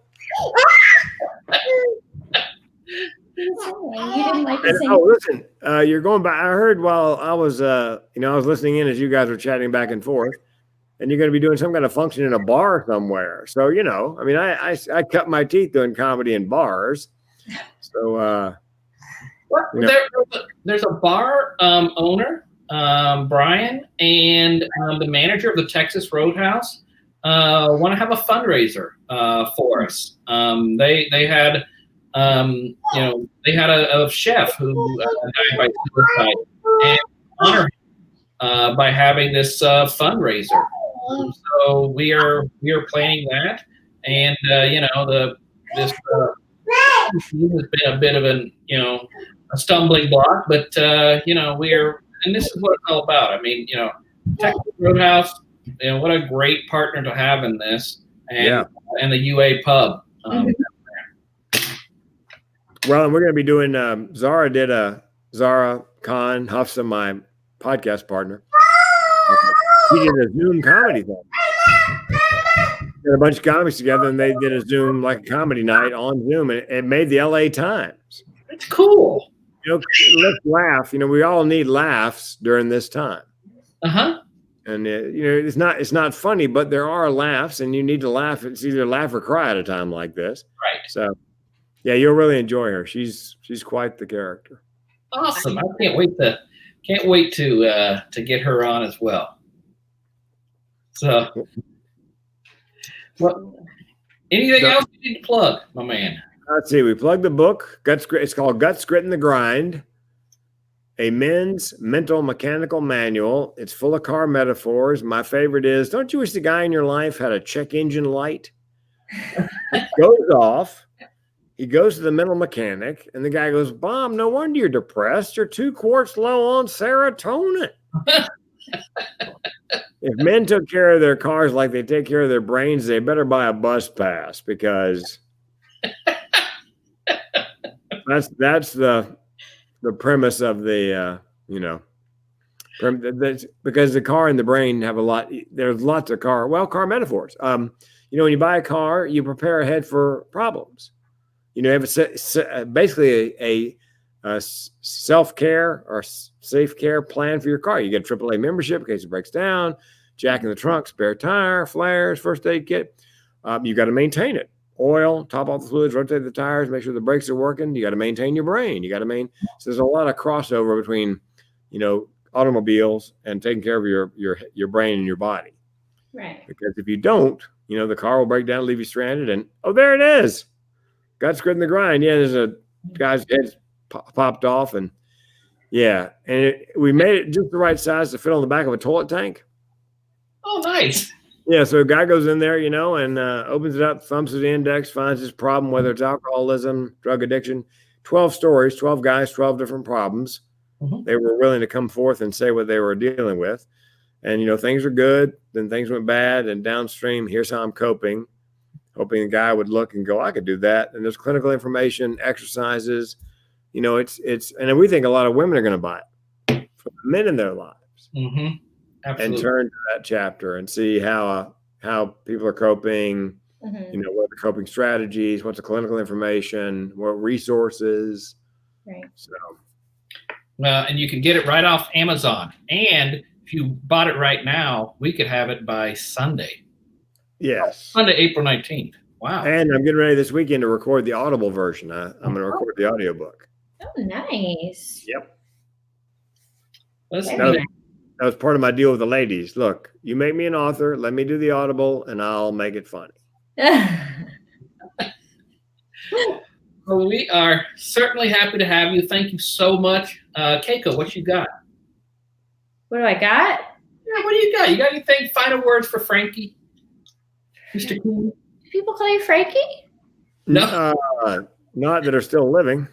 You didn't like the same. Oh, listen, you're going back. I heard while I was, I was listening in as you guys were chatting back and forth, and you're going to be doing some kind of function in a bar somewhere. So, I cut my teeth doing comedy in bars. So, there's a bar owner, Brian, and the manager of the Texas Roadhouse want to have a fundraiser for us. They had. They had a chef who died by suicide, and honor him by having this fundraiser. So we are planning that, and this has been a bit of a stumbling block, but and this is what it's all about. I mean, Texas Roadhouse, what a great partner to have in this, and the UA Pub. Well, and we're going to be doing, Zara Khan, Hafsa, my podcast partner. He did a Zoom comedy thing. Got a bunch of comics together, and they did a Zoom, like a comedy night on Zoom, and it made the LA Times. It's cool. Let's laugh. We all need laughs during this time. Uh-huh. And, it's not funny, but there are laughs, and you need to laugh. It's either laugh or cry at a time like this. Right. So, yeah, you'll really enjoy her. She's quite the character. Awesome! I can't wait to get her on as well. So, anything else you need to plug, my man? Let's see. We plugged the book. It's called Guts, Grit, and the Grind, a men's mental mechanical manual. It's full of car metaphors. My favorite is: don't you wish the guy in your life had a check engine light? It goes off. He goes to the mental mechanic, and the guy goes, Bob, no wonder you're depressed. You're 2 quarts low on serotonin. If men took care of their cars like they take care of their brains, they better buy a bus pass because that's the premise of the, because the car and the brain have there's lots of car metaphors. When you buy a car, you prepare ahead for problems. You have basically a self-care or safe care plan for your car. You get a AAA membership in case it breaks down, jack in the trunk, spare tire, flares, first aid kit. You got to maintain it. oil, top off the fluids, rotate the tires, make sure the brakes are working. You got to maintain your brain. You got to so there's a lot of crossover between, automobiles and taking care of your brain and your body. Right. Because if you don't, the car will break down, leave you stranded, and there it is. Got screwed in the grind. Yeah, there's a guy's head popped off, and we made it just the right size to fit on the back of a toilet tank. Oh, nice. Yeah, so a guy goes in there, and opens it up, thumps at the index, finds his problem, whether it's alcoholism, drug addiction. 12 stories, 12 guys, 12 different problems. Mm-hmm. They were willing to come forth and say what they were dealing with. And, things are good, then things went bad, and downstream, here's how I'm coping. Hoping the guy would look and go, I could do that. And there's clinical information, exercises. It's and we think a lot of women are going to buy it for the men in their lives. Mm-hmm. Absolutely. And turn to that chapter and see how people are coping, Mm-hmm. what are the coping strategies, what's the clinical information, what resources. Right. So, and you can get it right off Amazon. And if you bought it right now, we could have it by Sunday. yes. Sunday, April 19th. Wow. And I'm getting ready this weekend to record the Audible version. I'm going to record the audiobook. Oh, nice. Yep. Listen, That was part of my deal with the ladies. Look, you make me an author, let me do the Audible, and I'll make it funny. well, we are certainly happy to have you. Thank you so much. Keiko, what you got? What do I got? Yeah, what do you got? You got anything? Final words for Frankie? Mr. Cool? Do people call you Frankie? No. Not that are still living.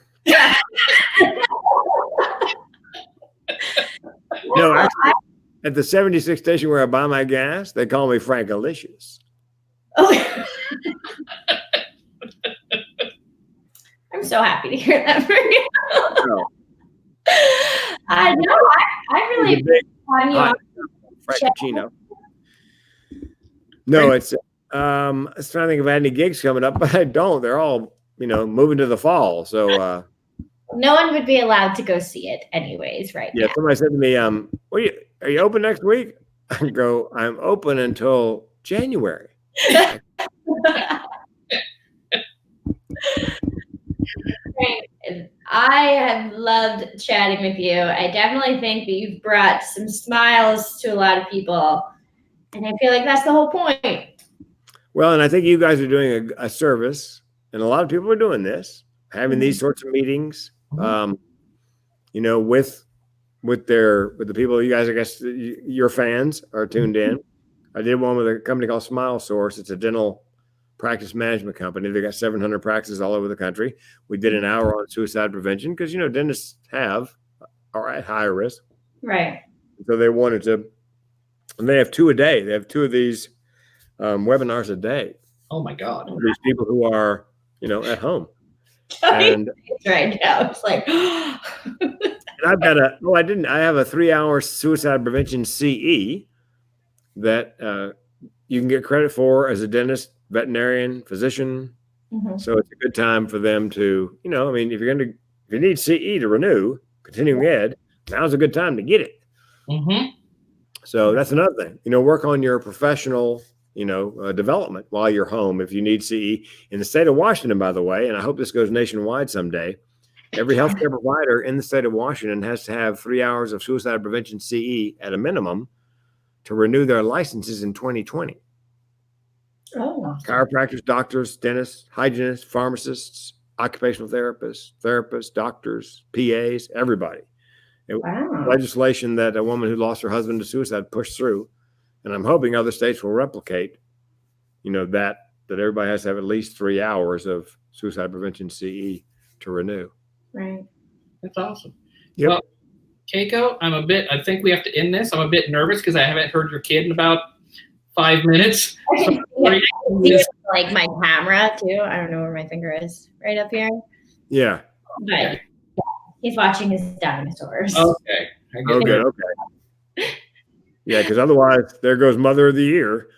No, actually, at the 76 station where I buy my gas, they call me Frankalicious. Oh. I'm so happy to hear that from you. No. I know. I really on you. Frappuccino. No, it's I was trying to think if I had any gigs coming up, but I don't. They're all, moving to the fall. So no one would be allowed to go see it anyways, right? yeah, now. somebody said to me, are you open next week? I go, I'm open until January. I have loved chatting with you. I definitely think that you've brought some smiles to a lot of people. And I feel like that's the whole point. Well, and I think you guys are doing a service, and a lot of people are doing this, having these sorts of meetings, with the people you guys, I guess your fans are tuned in. I did one with a company called Smile Source. It's a dental practice management company. They got 700 practices all over the country. We did an hour on suicide prevention because, dentists are at higher risk. Right. So they wanted to, and they have 2 a day. They have 2 of these webinars a day. Oh my God. These people who are, at home. And right now it's like, and I've got I have a 3-hour suicide prevention CE that you can get credit for as a dentist, veterinarian, physician. Mm-hmm. So it's a good time for them to, if you need CE to renew, continuing ed, now's a good time to get it. Mm-hmm. So that's another thing, work on your professional, development while you're home. If you need CE in the state of Washington, by the way, and I hope this goes nationwide someday, every healthcare provider in the state of Washington has to have 3 hours of suicide prevention CE at a minimum to renew their licenses in 2020. oh, Chiropractors, doctors, dentists, hygienists, pharmacists, occupational therapists, doctors, PAs, everybody. wow. Legislation that a woman who lost her husband to suicide pushed through. And I'm hoping other states will replicate, that everybody has to have at least 3 hours of suicide prevention CE to renew. Right. That's awesome. Yep. Well, Keiko, I think we have to end this. I'm a bit nervous because I haven't heard your kid in about 5 minutes. Like my camera too. I don't know where my finger is. Right up here. Yeah. But yeah, he's watching his dinosaurs. Okay. Oh, good. Okay. Yeah, because otherwise, there goes Mother of the Year.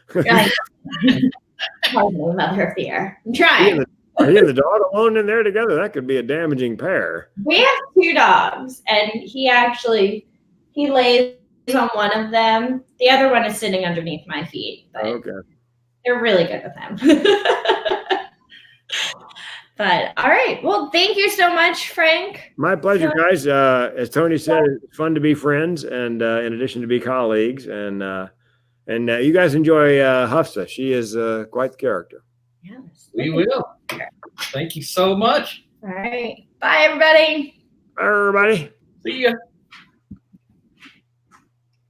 Mother of the Year. I'm trying. Are he and the dog alone in there together? That could be a damaging pair. We have 2 dogs, and he lays on one of them. The other one is sitting underneath my feet. But Okay. they're really good with him. But all right. Well, thank you so much, Frank. My pleasure, guys. As Tony said, it's fun to be friends, and in addition to be colleagues, and you guys enjoy Hafsa. She is quite the character. Yes. We will. Thank you so much. All right. Bye, everybody. Bye, everybody. See ya.